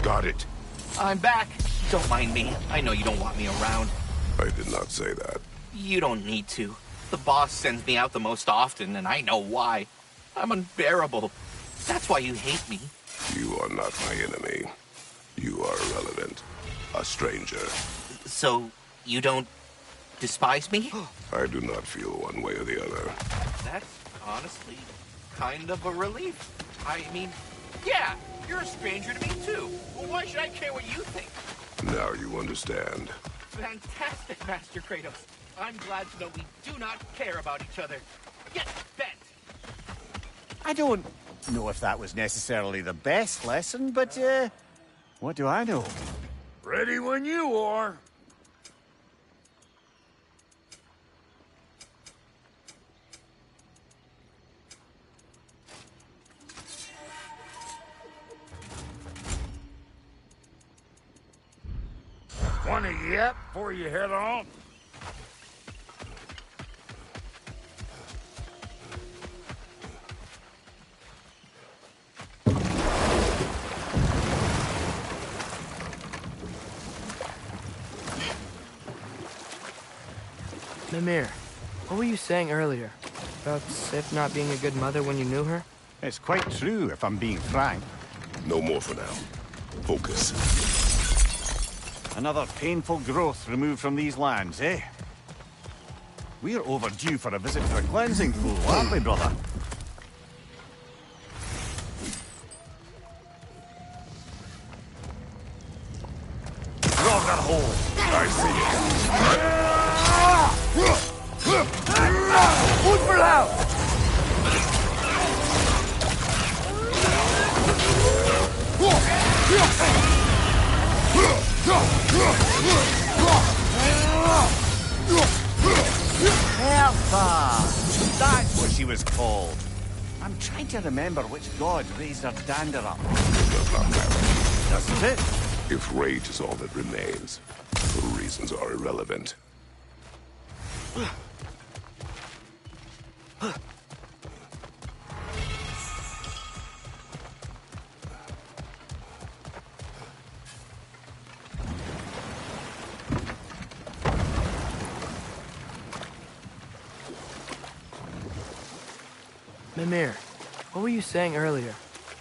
Got it. I'm back. Don't mind me. I know you don't want me around. I did not say that. You don't need to. The boss sends me out the most often, and I know why. I'm unbearable. That's why you hate me. You are not my enemy. You are irrelevant. A stranger. So, you don't despise me? I do not feel one way or the other. That's honestly kind of a relief. I mean, yeah, you're a stranger to me too. Well, why should I care what you think? Now you understand. Fantastic, Master Kratos. I'm glad to know we do not care about each other. Get bent! I don't know if that was necessarily the best lesson, but, what do I know? Ready when you are. Want a yap before you head on? Mimir, what were you saying earlier? About Sif not being a good mother when you knew her? It's quite true, if I'm being frank. No more for now. Focus. Another painful growth removed from these lands, eh? We're overdue for a visit to a cleansing pool, aren't we, brother? Roger hole! I see Food for loud! Hertha! That's what she was called. I'm trying to remember which god raised her dander up. it. Does not matter. Doesn't it? If rage is all that remains, the reasons are irrelevant. Mimir, what were you saying earlier?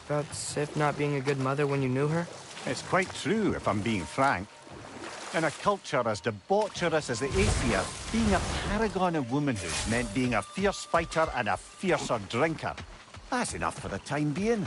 About Sif not being a good mother when you knew her? It's quite true, if I'm being frank. In a culture as debaucherous as the Aesir, being a paragon of womanhood meant being a fierce fighter and a fiercer drinker. That's enough for the time being.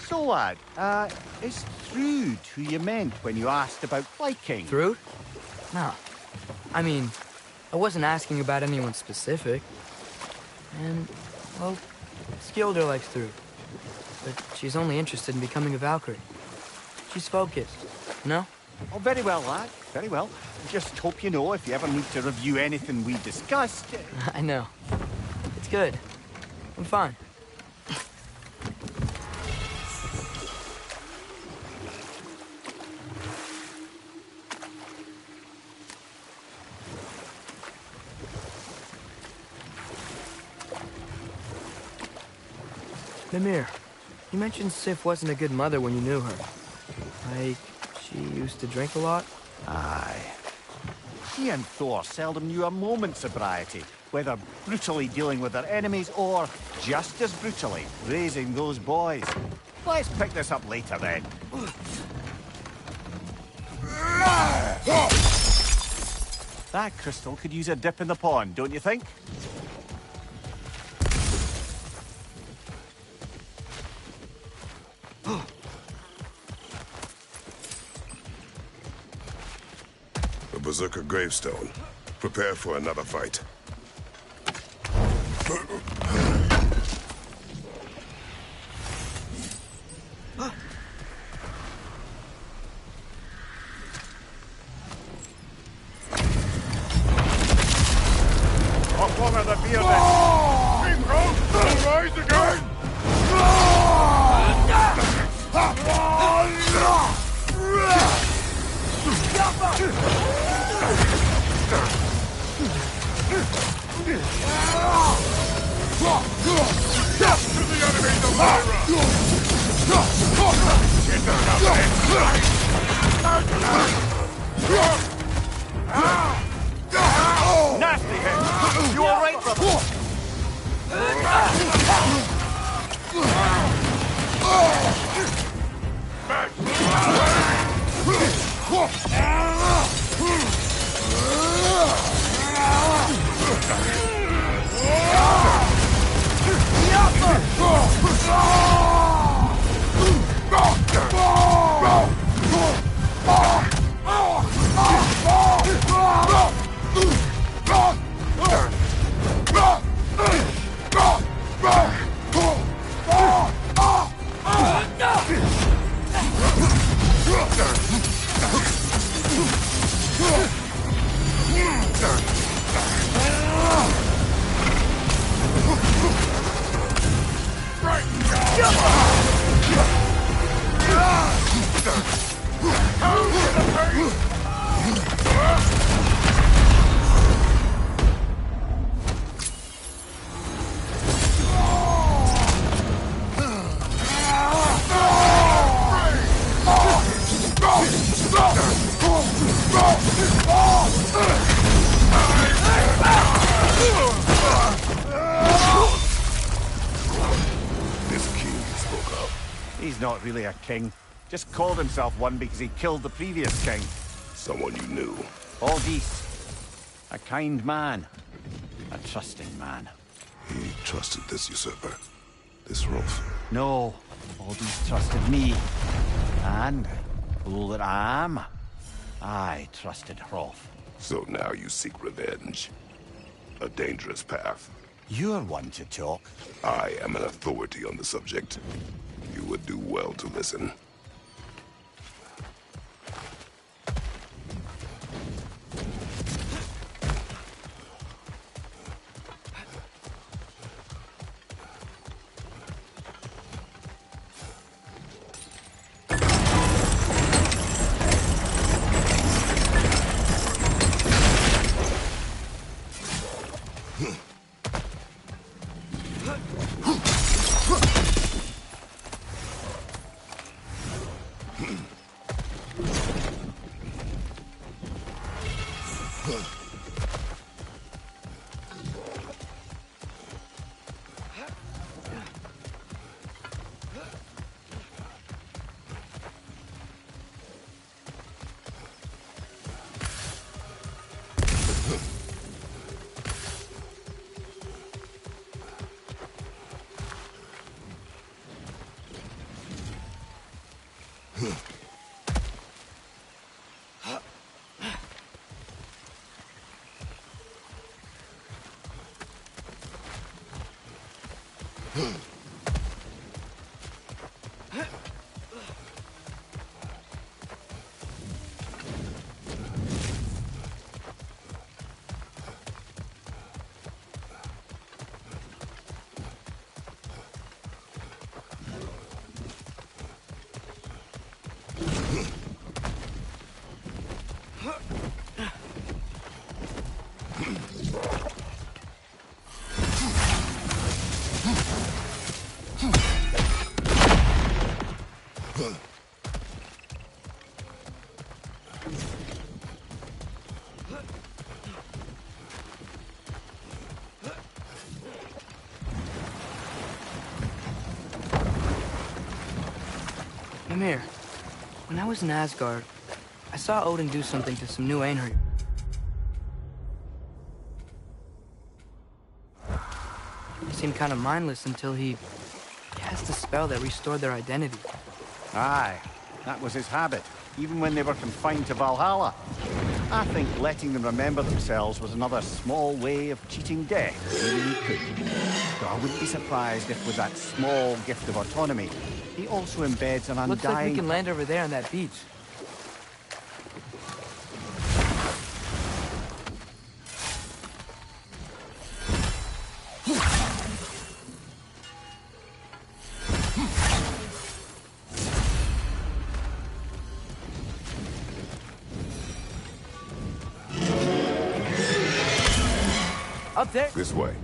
So, lad, is Thrude who you meant when you asked about Viking? Through? No. I mean, I wasn't asking about anyone specific. And, well, Skilder likes Thrude. But she's only interested in becoming a Valkyrie. She's focused, you know? Oh, very well, lad. Very well. Just hope you know if you ever need to review anything we discussed. I know. It's good. I'm fine. Mimir, you mentioned Sif wasn't a good mother when you knew her. Like, she used to drink a lot? Aye. She and Thor seldom knew a moment's sobriety, whether brutally dealing with their enemies or, just as brutally, raising those boys. Let's pick this up later, then. That crystal could use a dip in the pond, don't you think? A Berserker gravestone. Prepare for another fight. Up one of the bearded! King rise again! To the enemies of Lyra! Get Nasty hit! You alright, brother? Right! This king you spoke of. He's not really a king. Just called himself one because he killed the previous king. Someone you knew. Aldis. A kind man. A trusting man. He trusted this usurper. This Rolf. No, Aldis trusted me. And, fool that I am, I trusted Rolf. So now you seek revenge. A dangerous path. You're one to talk. I am an authority on the subject. You would do well to listen. Ymir, when I was in Asgard, I saw Odin do something to some new Einherjar. They seemed kind of mindless until he cast a spell that restored their identity. Aye, that was his habit, even when they were confined to Valhalla. I think letting them remember themselves was another small way of cheating death, even he could. So I wouldn't be surprised if with that small gift of autonomy, he also embeds an undying... Looks like we can land over there on that beach. Up there. This way.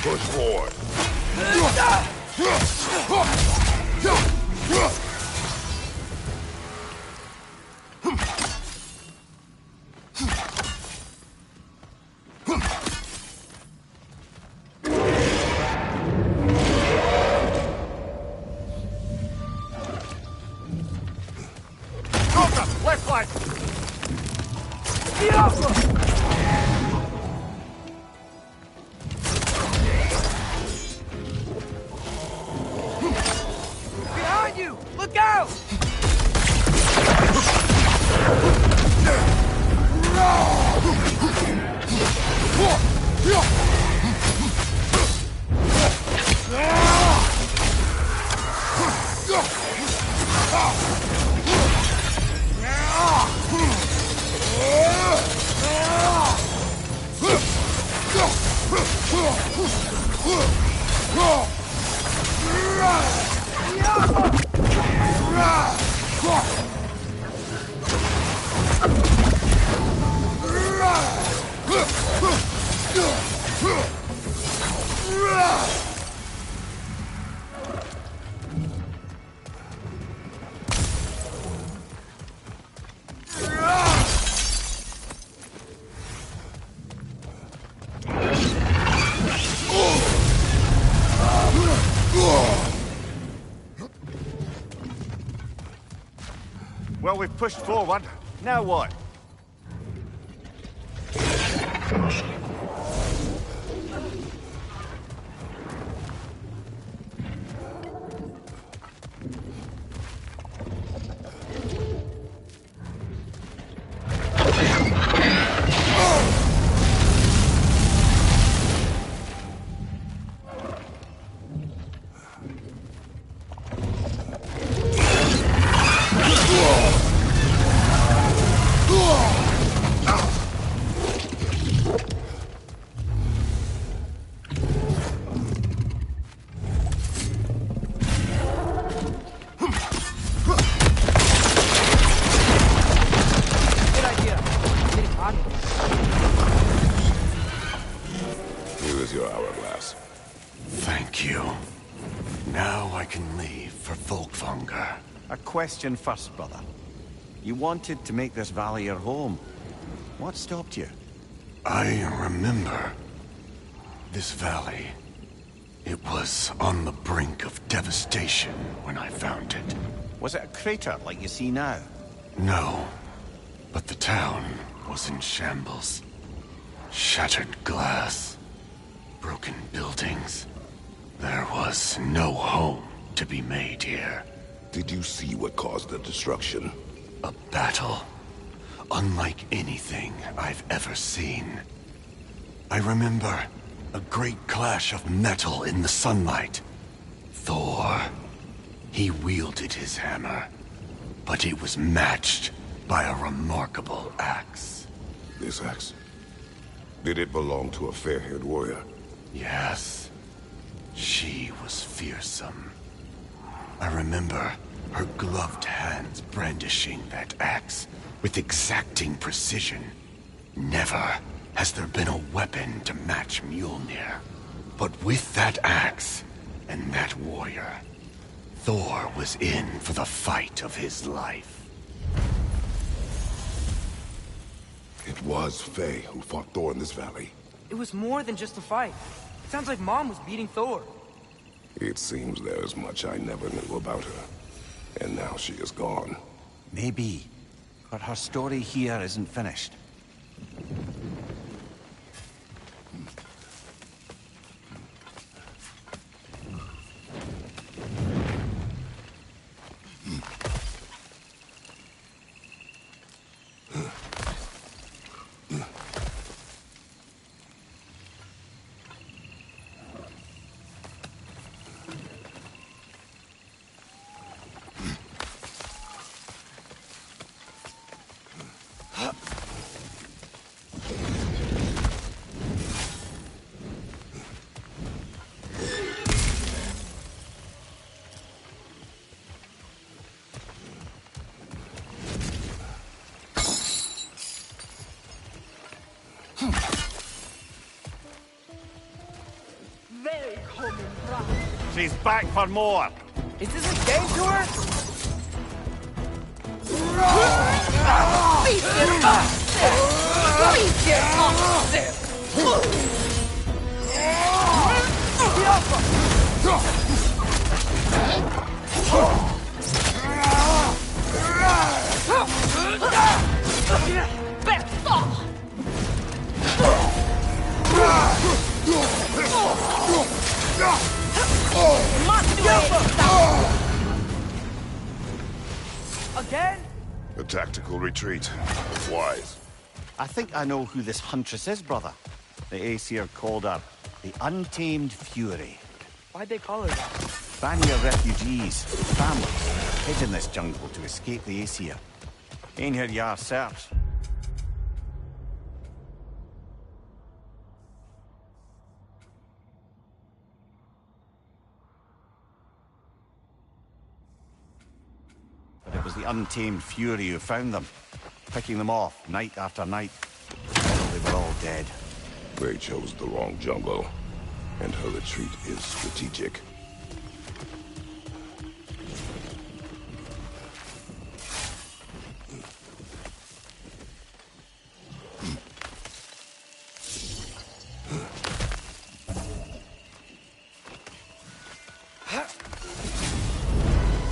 Push forward. Left flank! Behind you! Look out! Well, we've pushed forward. Now what? Here is your hourglass. Thank you. Now I can leave for Volkvanger. A question first, brother. You wanted to make this valley your home. What stopped you? I remember this valley. It was on the brink of devastation when I found it. Was it a crater like you see now? No, but the town was in shambles. Shattered glass, broken buildings. There was no home to be made here. Did you see what caused the destruction? A battle, unlike anything I've ever seen. I remember a great clash of metal in the sunlight. Thor, he wielded his hammer, but it was matched by a remarkable axe. This axe? Did it belong to a fair-haired warrior? Yes, she was fearsome. I remember her gloved hands brandishing that axe with exacting precision. Never has there been a weapon to match Mjolnir. But with that axe and that warrior, Thor was in for the fight of his life. It was Faye who fought Thor in this valley. It was more than just a fight. It sounds like Mom was beating Thor. It seems there is much I never knew about her. And now she is gone. Maybe. But her story here isn't finished. She's back for more. Is this a game to her? Again? A tactical retreat. Wise. I think I know who this huntress is, brother. The Aesir called her the Untamed Fury. Why'd they call her that? Vanir refugees, families, hid in this jungle to escape the Aesir. Ain't here you are, sirs. But it was the Untamed Fury who found them, picking them off night after night. They were all dead. They chose the wrong jungle, and her retreat is strategic.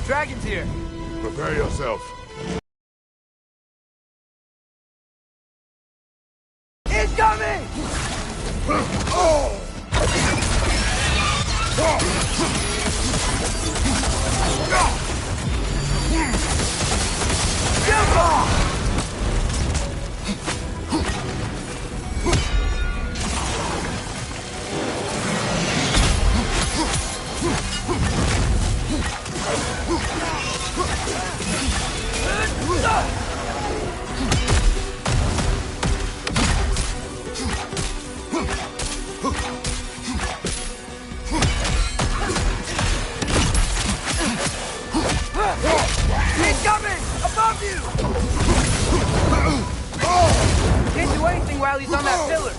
Dragon's here! Prepare yourself. got me! He's coming! Above you! Can't do anything while he's on that pillar.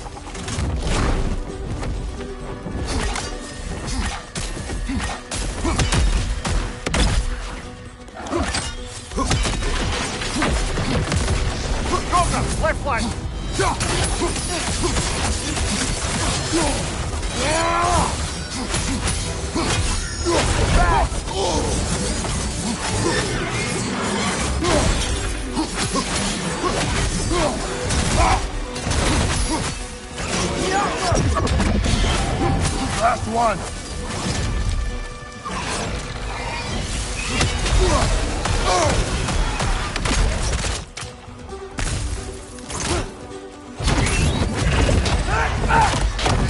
Cobra, left flank! Last one!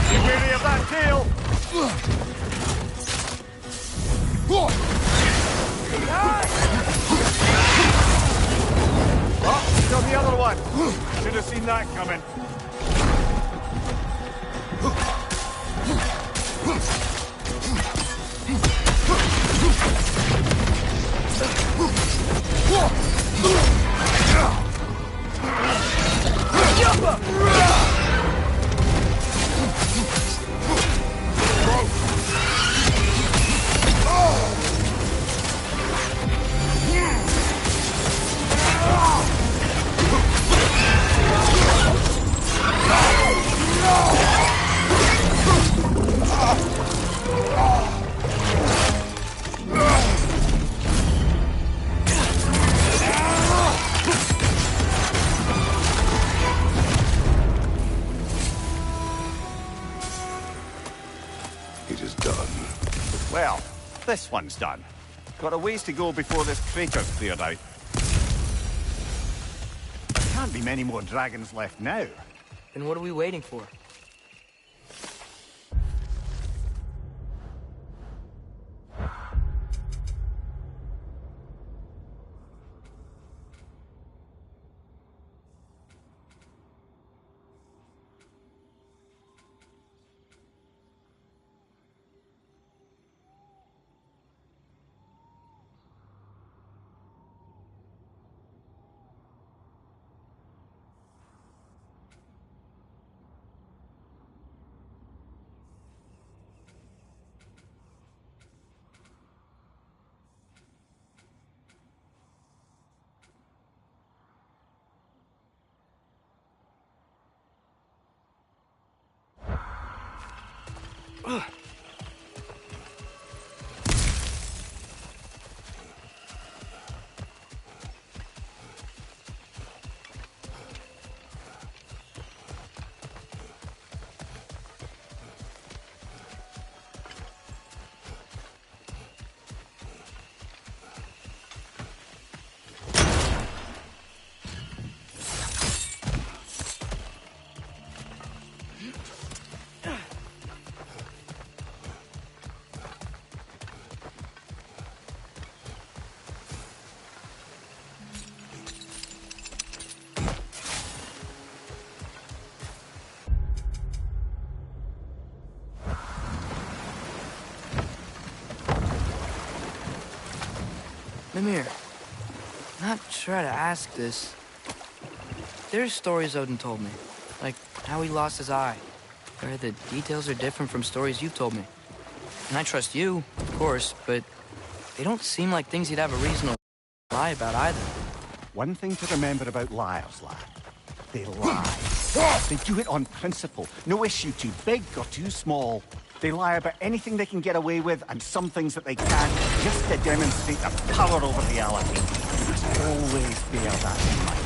Be wary of that tail! Oh, still the other one! Should have seen that coming. It is done. Well, this one's done. Got a ways to go before this crater's cleared out. There can't be many more dragons left now. Then what are we waiting for? Mimir, not sure how to ask this. There's stories Odin told me, like how he lost his eye, where the details are different from stories you've told me. And I trust you, of course, but they don't seem like things you'd have a reason to lie about either. One thing to remember about liars, lad. They lie. They do it on principle. No issue too big or too small. They lie about anything they can get away with and some things that they can't, just to demonstrate their power over reality. You must always bear that in mind.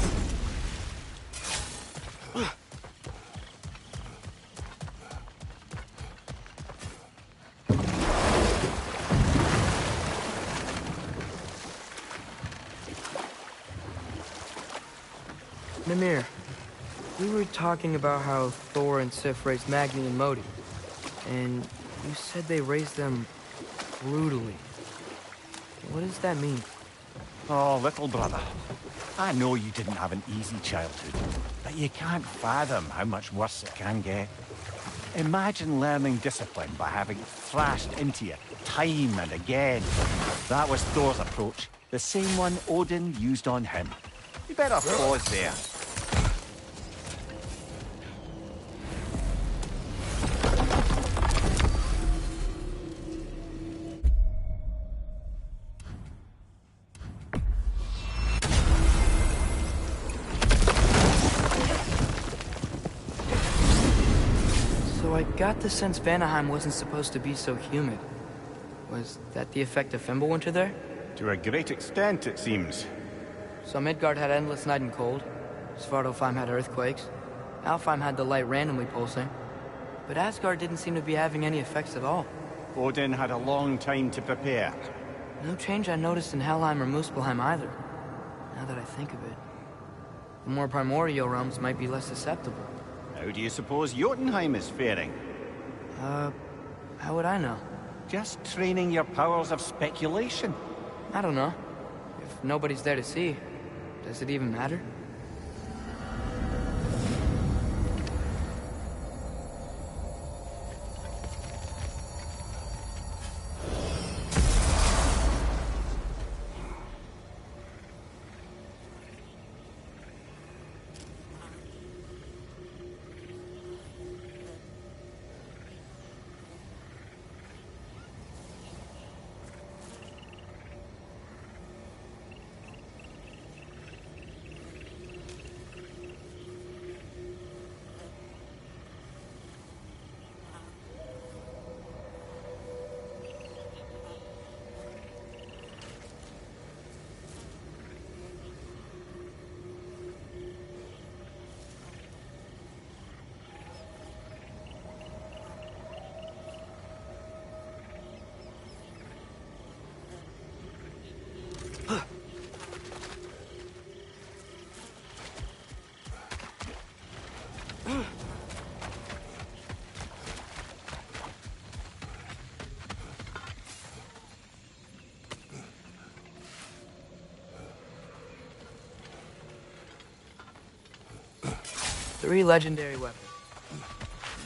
Mimir, we were talking about how Thor and Sif raised Magni and Modi, and you said they raised them brutally. What does that mean? Oh, little brother. I know you didn't have an easy childhood, but you can't fathom how much worse it can get. Imagine learning discipline by having it thrashed into you time and again. That was Thor's approach, the same one Odin used on him. You better pause there. So I got the sense Vanaheim wasn't supposed to be so humid. Was that the effect of Fimbulwinter there? To a great extent, it seems. So Midgard had endless night and cold. Svartalfheim had earthquakes. Alfheim had the light randomly pulsing. But Asgard didn't seem to be having any effects at all. Odin had a long time to prepare. No change I noticed in Helheim or Muspelheim either, now that I think of it. The more primordial realms might be less susceptible. How do you suppose Jotunheim is faring? How would I know? Just training your powers of speculation. I don't know. If nobody's there to see, does it even matter? Three legendary weapons.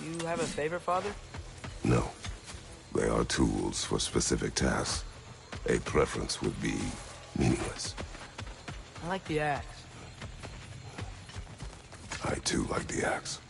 You have a favorite, Father? No. They are tools for specific tasks. A preference would be meaningless. I like the axe. I too like the axe.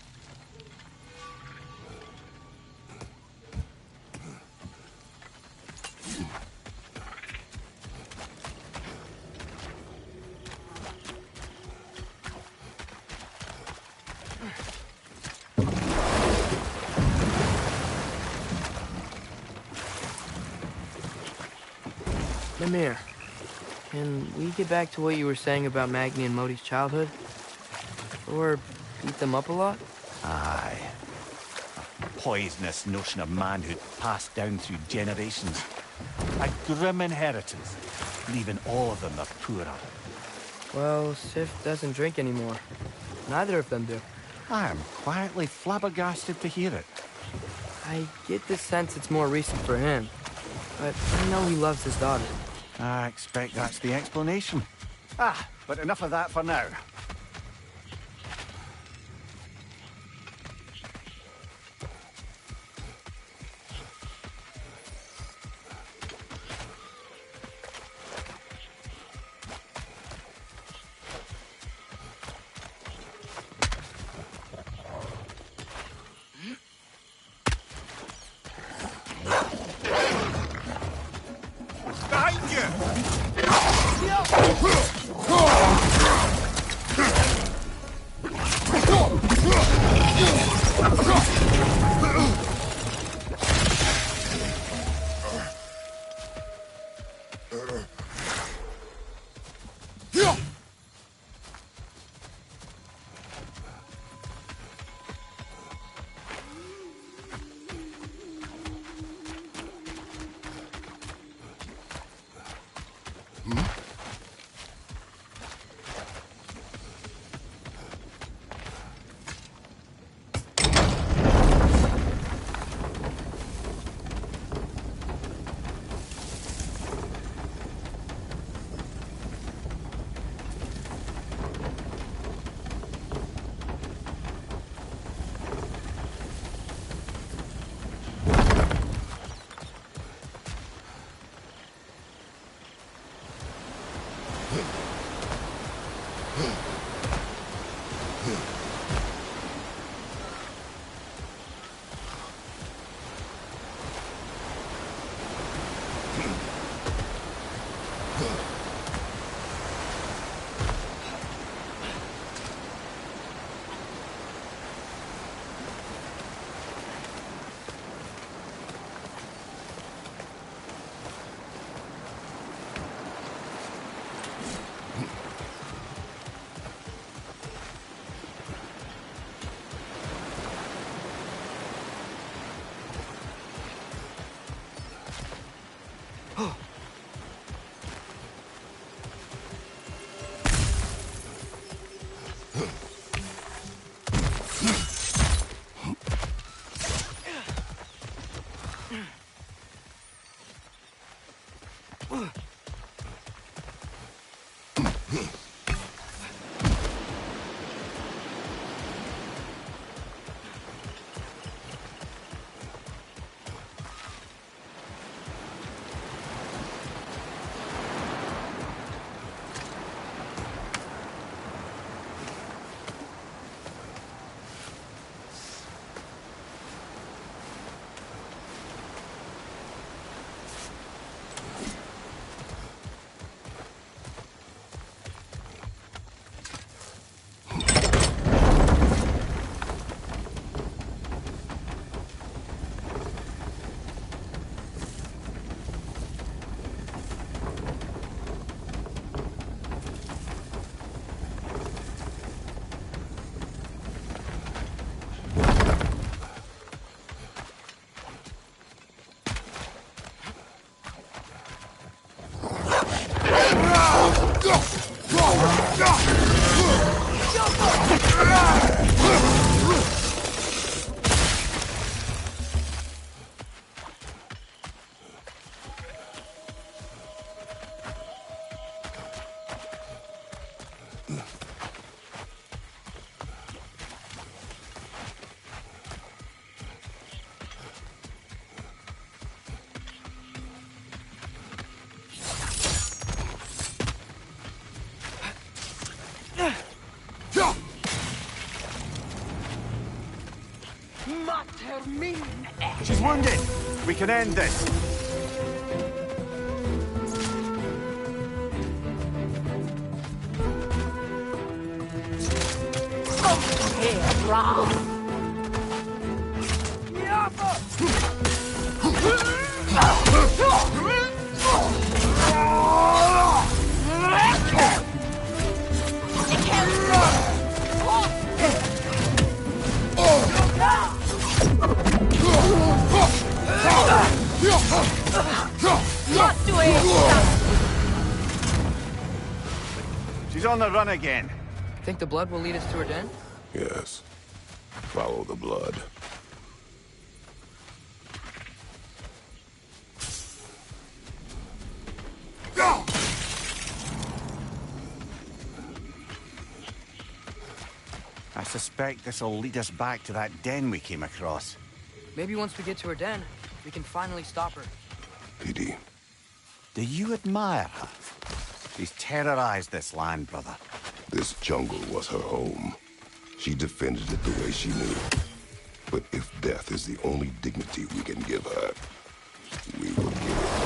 Mimir, can we get back to what you were saying about Magni and Modi's childhood? Or beat them up a lot? Aye. A poisonous notion of manhood passed down through generations. A grim inheritance, leaving all of them the poorer. Well, Sif doesn't drink anymore. Neither of them do. I am quietly flabbergasted to hear it. I get the sense it's more recent for him. But I know he loves his daughter. I expect that's the explanation. But enough of that for now. She's wounded. We can end this. She's on the run again. Think the blood will lead us to her den? Yes. Follow the blood. I suspect this'll lead us back to that den we came across. Maybe once we get to her den, we can finally stop her. PD. Do you admire her? She's terrorized this land, brother. This jungle was her home. She defended it the way she knew. But if death is the only dignity we can give her, we will give it.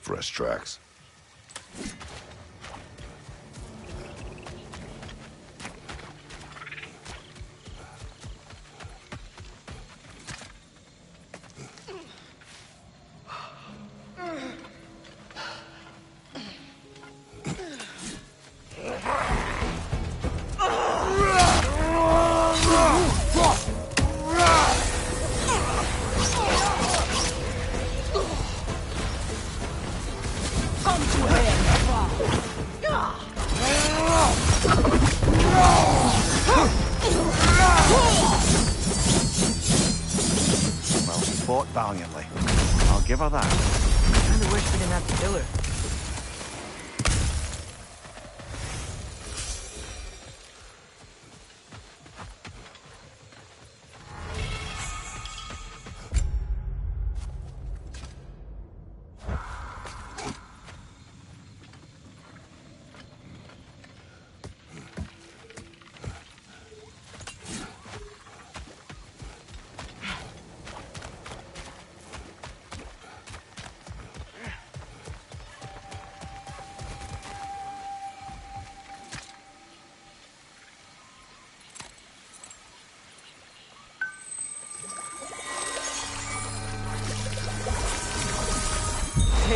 Fresh tracks. Well, she fought valiantly. I'll give her that. I kinda wish we didn't have to kill her.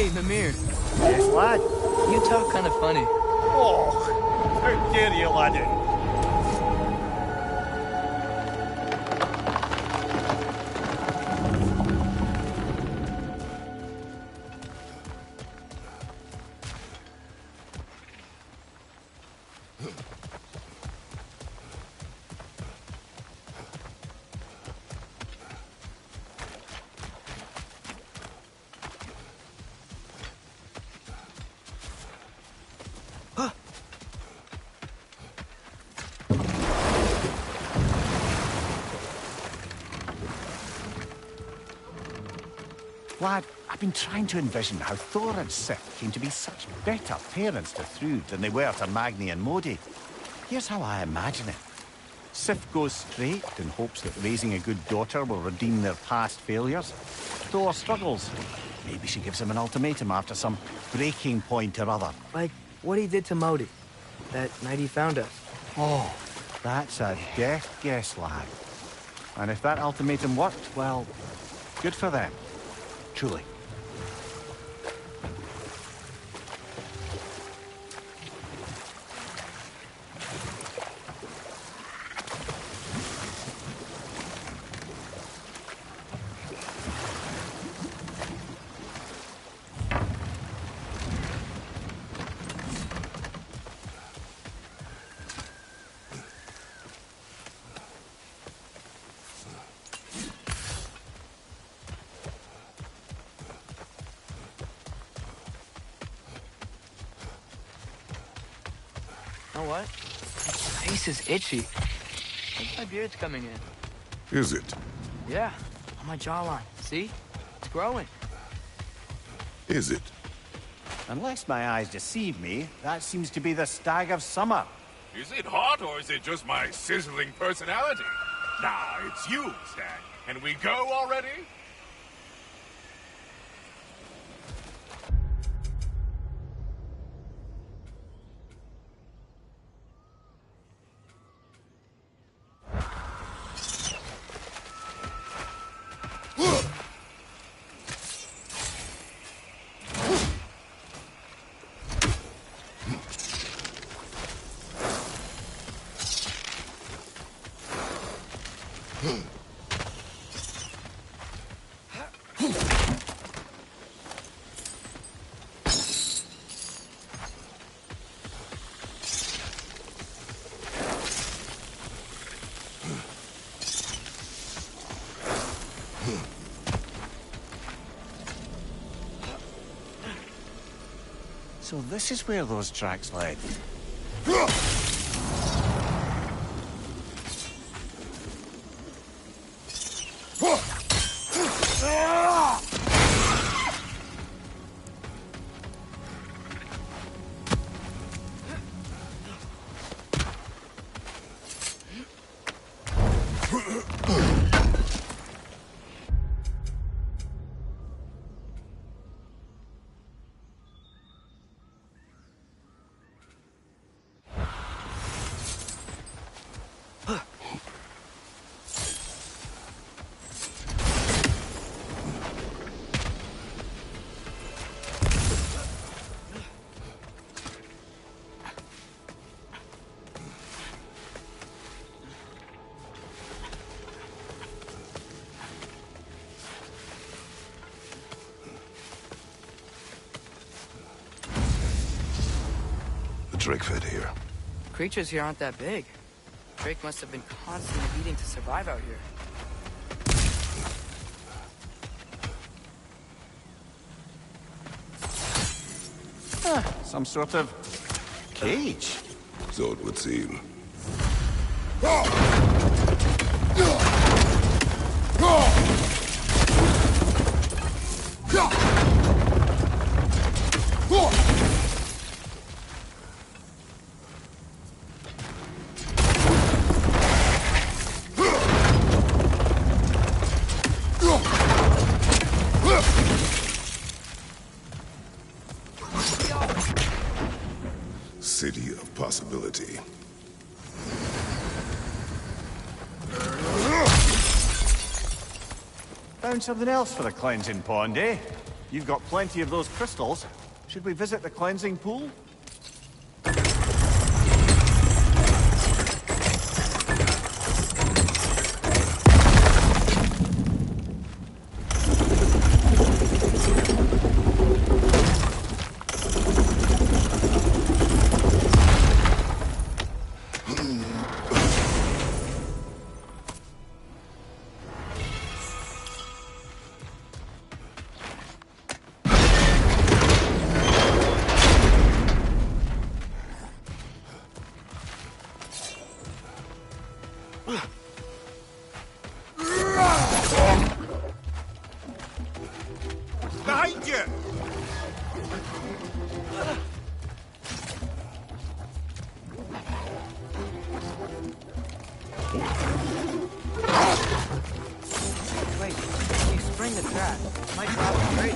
Hey, Namir. Yes, lad? You talk kind of funny. Oh, how dare you, laddie? Lad, I've been trying to envision how Thor and Sif came to be such better parents to Thrud than they were to Magni and Modi. Here's how I imagine it. Sif goes straight in hopes that raising a good daughter will redeem their past failures. Thor struggles. Maybe she gives him an ultimatum after some breaking point or other. Like what he did to Modi, that night he found us. Oh, that's a deft guess, lad. And if that ultimatum worked, well, good for them. Truly. You know what? My face is itchy. Like my beard's coming in. Is it? Yeah, on my jawline. See? It's growing. Is it? Unless my eyes deceive me, that seems to be the stag of summer. Is it hot, or is it just my sizzling personality? Nah, it's you, Stag. Can we go already? So this is where those tracks led. Drake fed here. Creatures here aren't that big. Drake must have been constantly eating to survive out here. Some sort of cage. So it would seem. City of possibility. Found something else for the cleansing pond, eh? You've got plenty of those crystals. Should we visit the cleansing pool? Behind you! Wait, if you spring the trap, it might drop straight.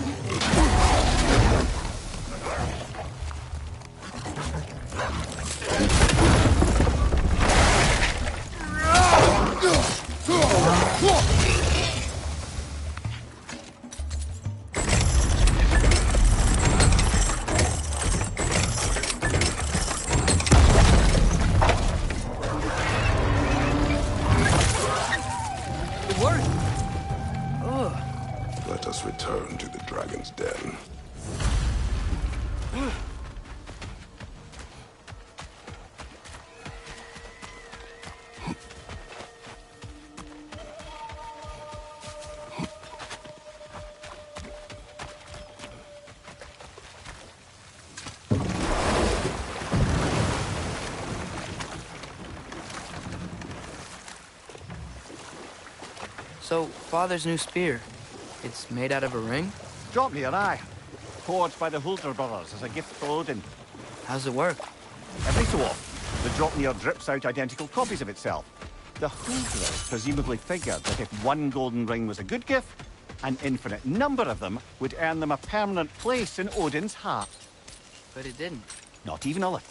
It worked! Ugh. Let us return to the dragon's den. So, Father's new spear, it's made out of a ring? Drop me your eye. Forged by the Hulder brothers as a gift for Odin. How's it work? Every so often, the Dropnir drips out identical copies of itself. The Huldras presumably figured that if one golden ring was a good gift, an infinite number of them would earn them a permanent place in Odin's heart. But it didn't. Not even a little.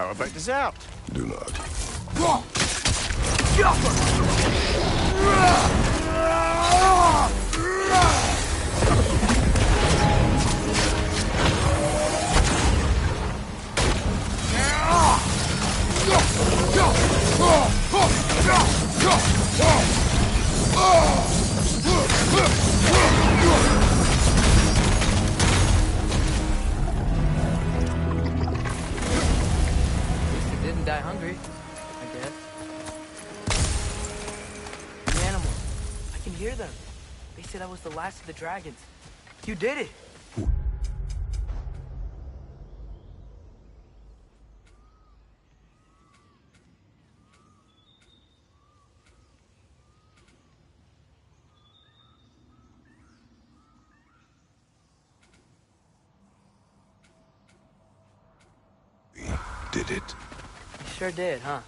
How about dessert? Do not. He didn't die hungry, I guess. The animals. I can hear them. They said I was the last of the dragons. You did it! Did it? You sure did, huh?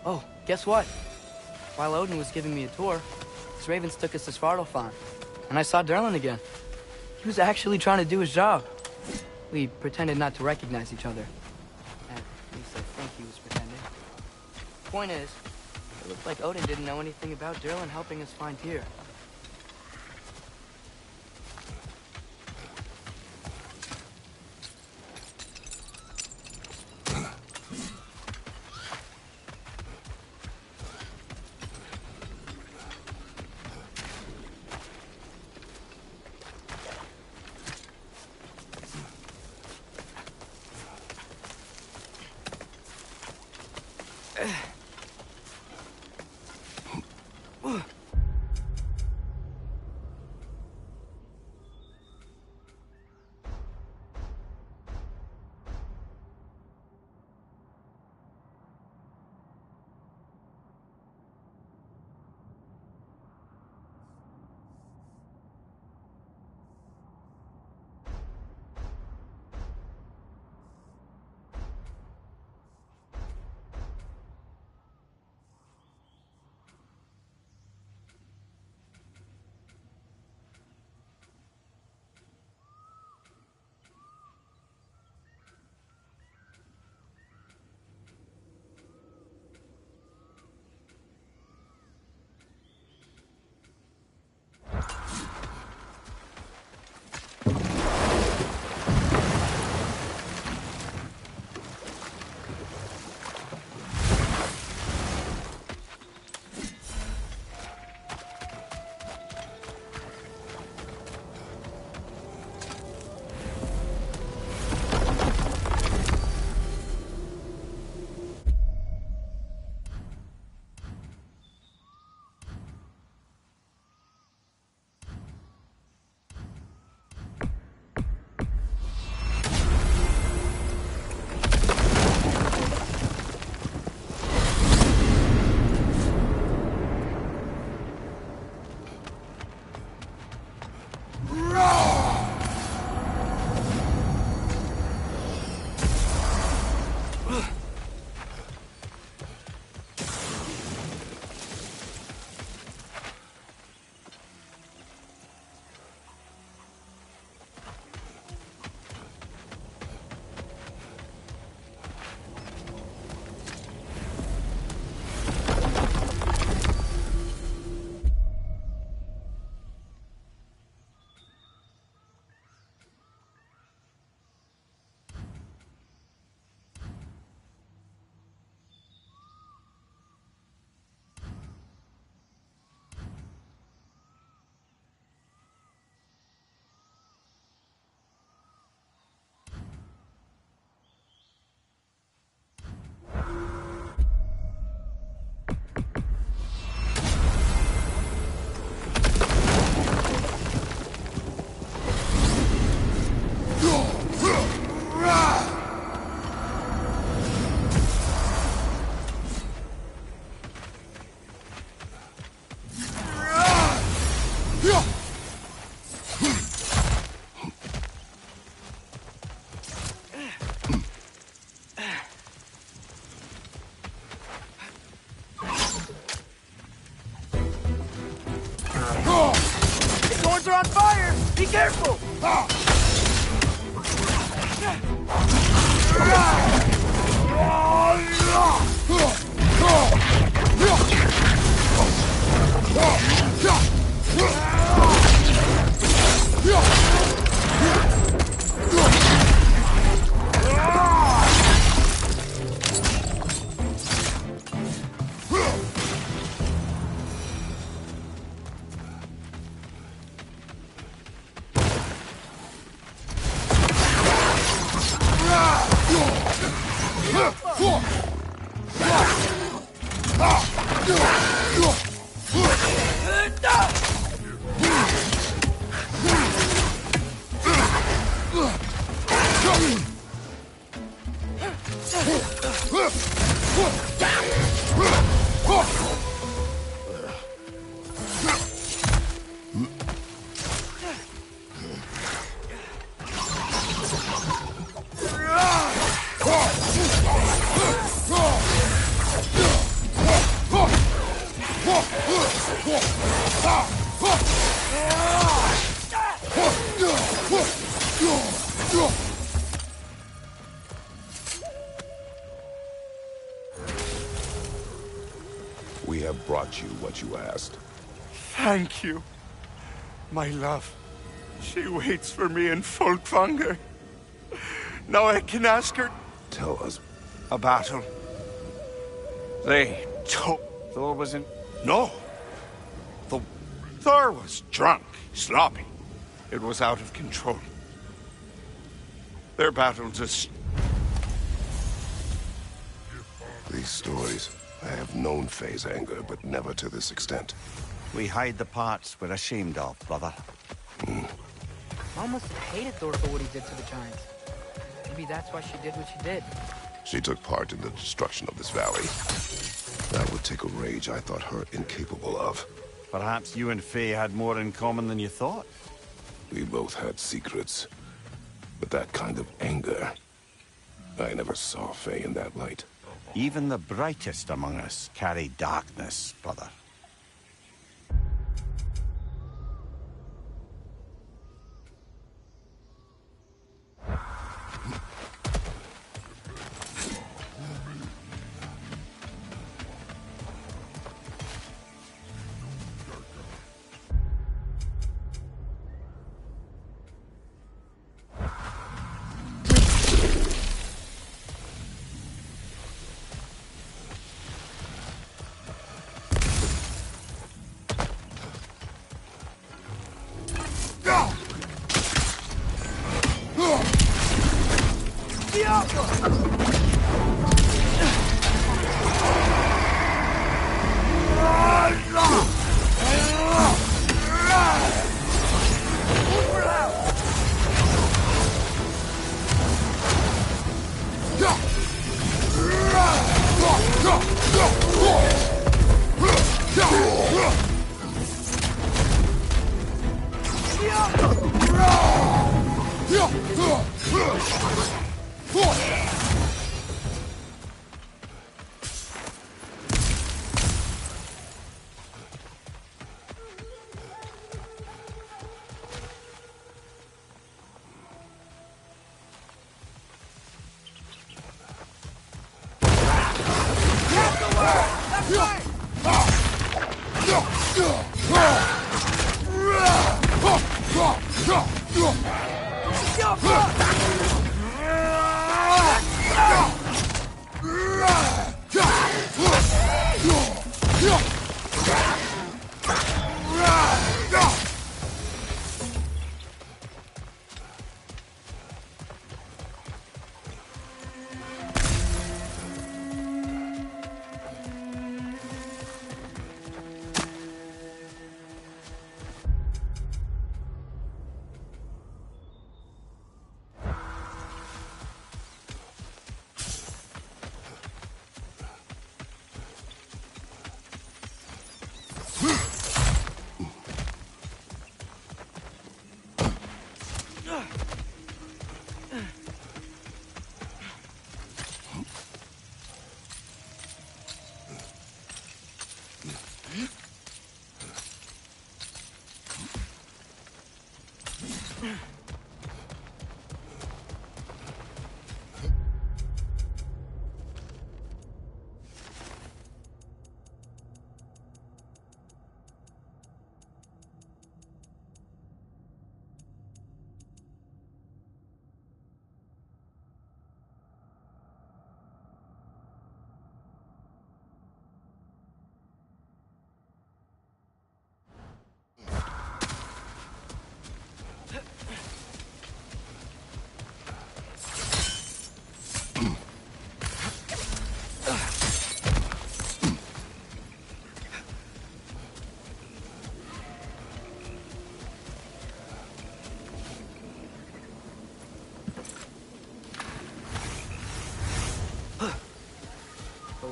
Oh, guess what? While Odin was giving me a tour, his ravens took us to Svartalfheim, and I saw Derlin again. He was actually trying to do his job. We pretended not to recognize each other. At least I think he was pretending. Point is, it looked like Odin didn't know anything about Derlin helping us find Tyr. Careful! We have brought you what you asked. Thank you, my love. She waits for me in Folkvanger. Now I can ask her. Tell us. A battle. They took. Thor was in. No. Thor was drunk, sloppy. It was out of control. Their battle just. These stories. I have known Faye's anger, but never to this extent. We hide the parts we're ashamed of, brother. Mom must have hated Thor for what he did to the Giants. Maybe that's why she did what she did. She took part in the destruction of this valley. That would take a rage I thought her incapable of. Perhaps you and Faye had more in common than you thought. We both had secrets. But that kind of anger... I never saw Faye in that light. Even the brightest among us carry darkness, brother.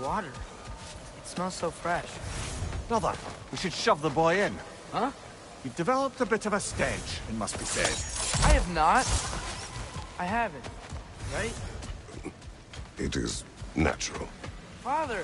water. It smells so fresh. Brother, we should shove the boy in. Huh? You've developed a bit of a stench, it must be said. I have not. I haven't. Right? It is natural. Father!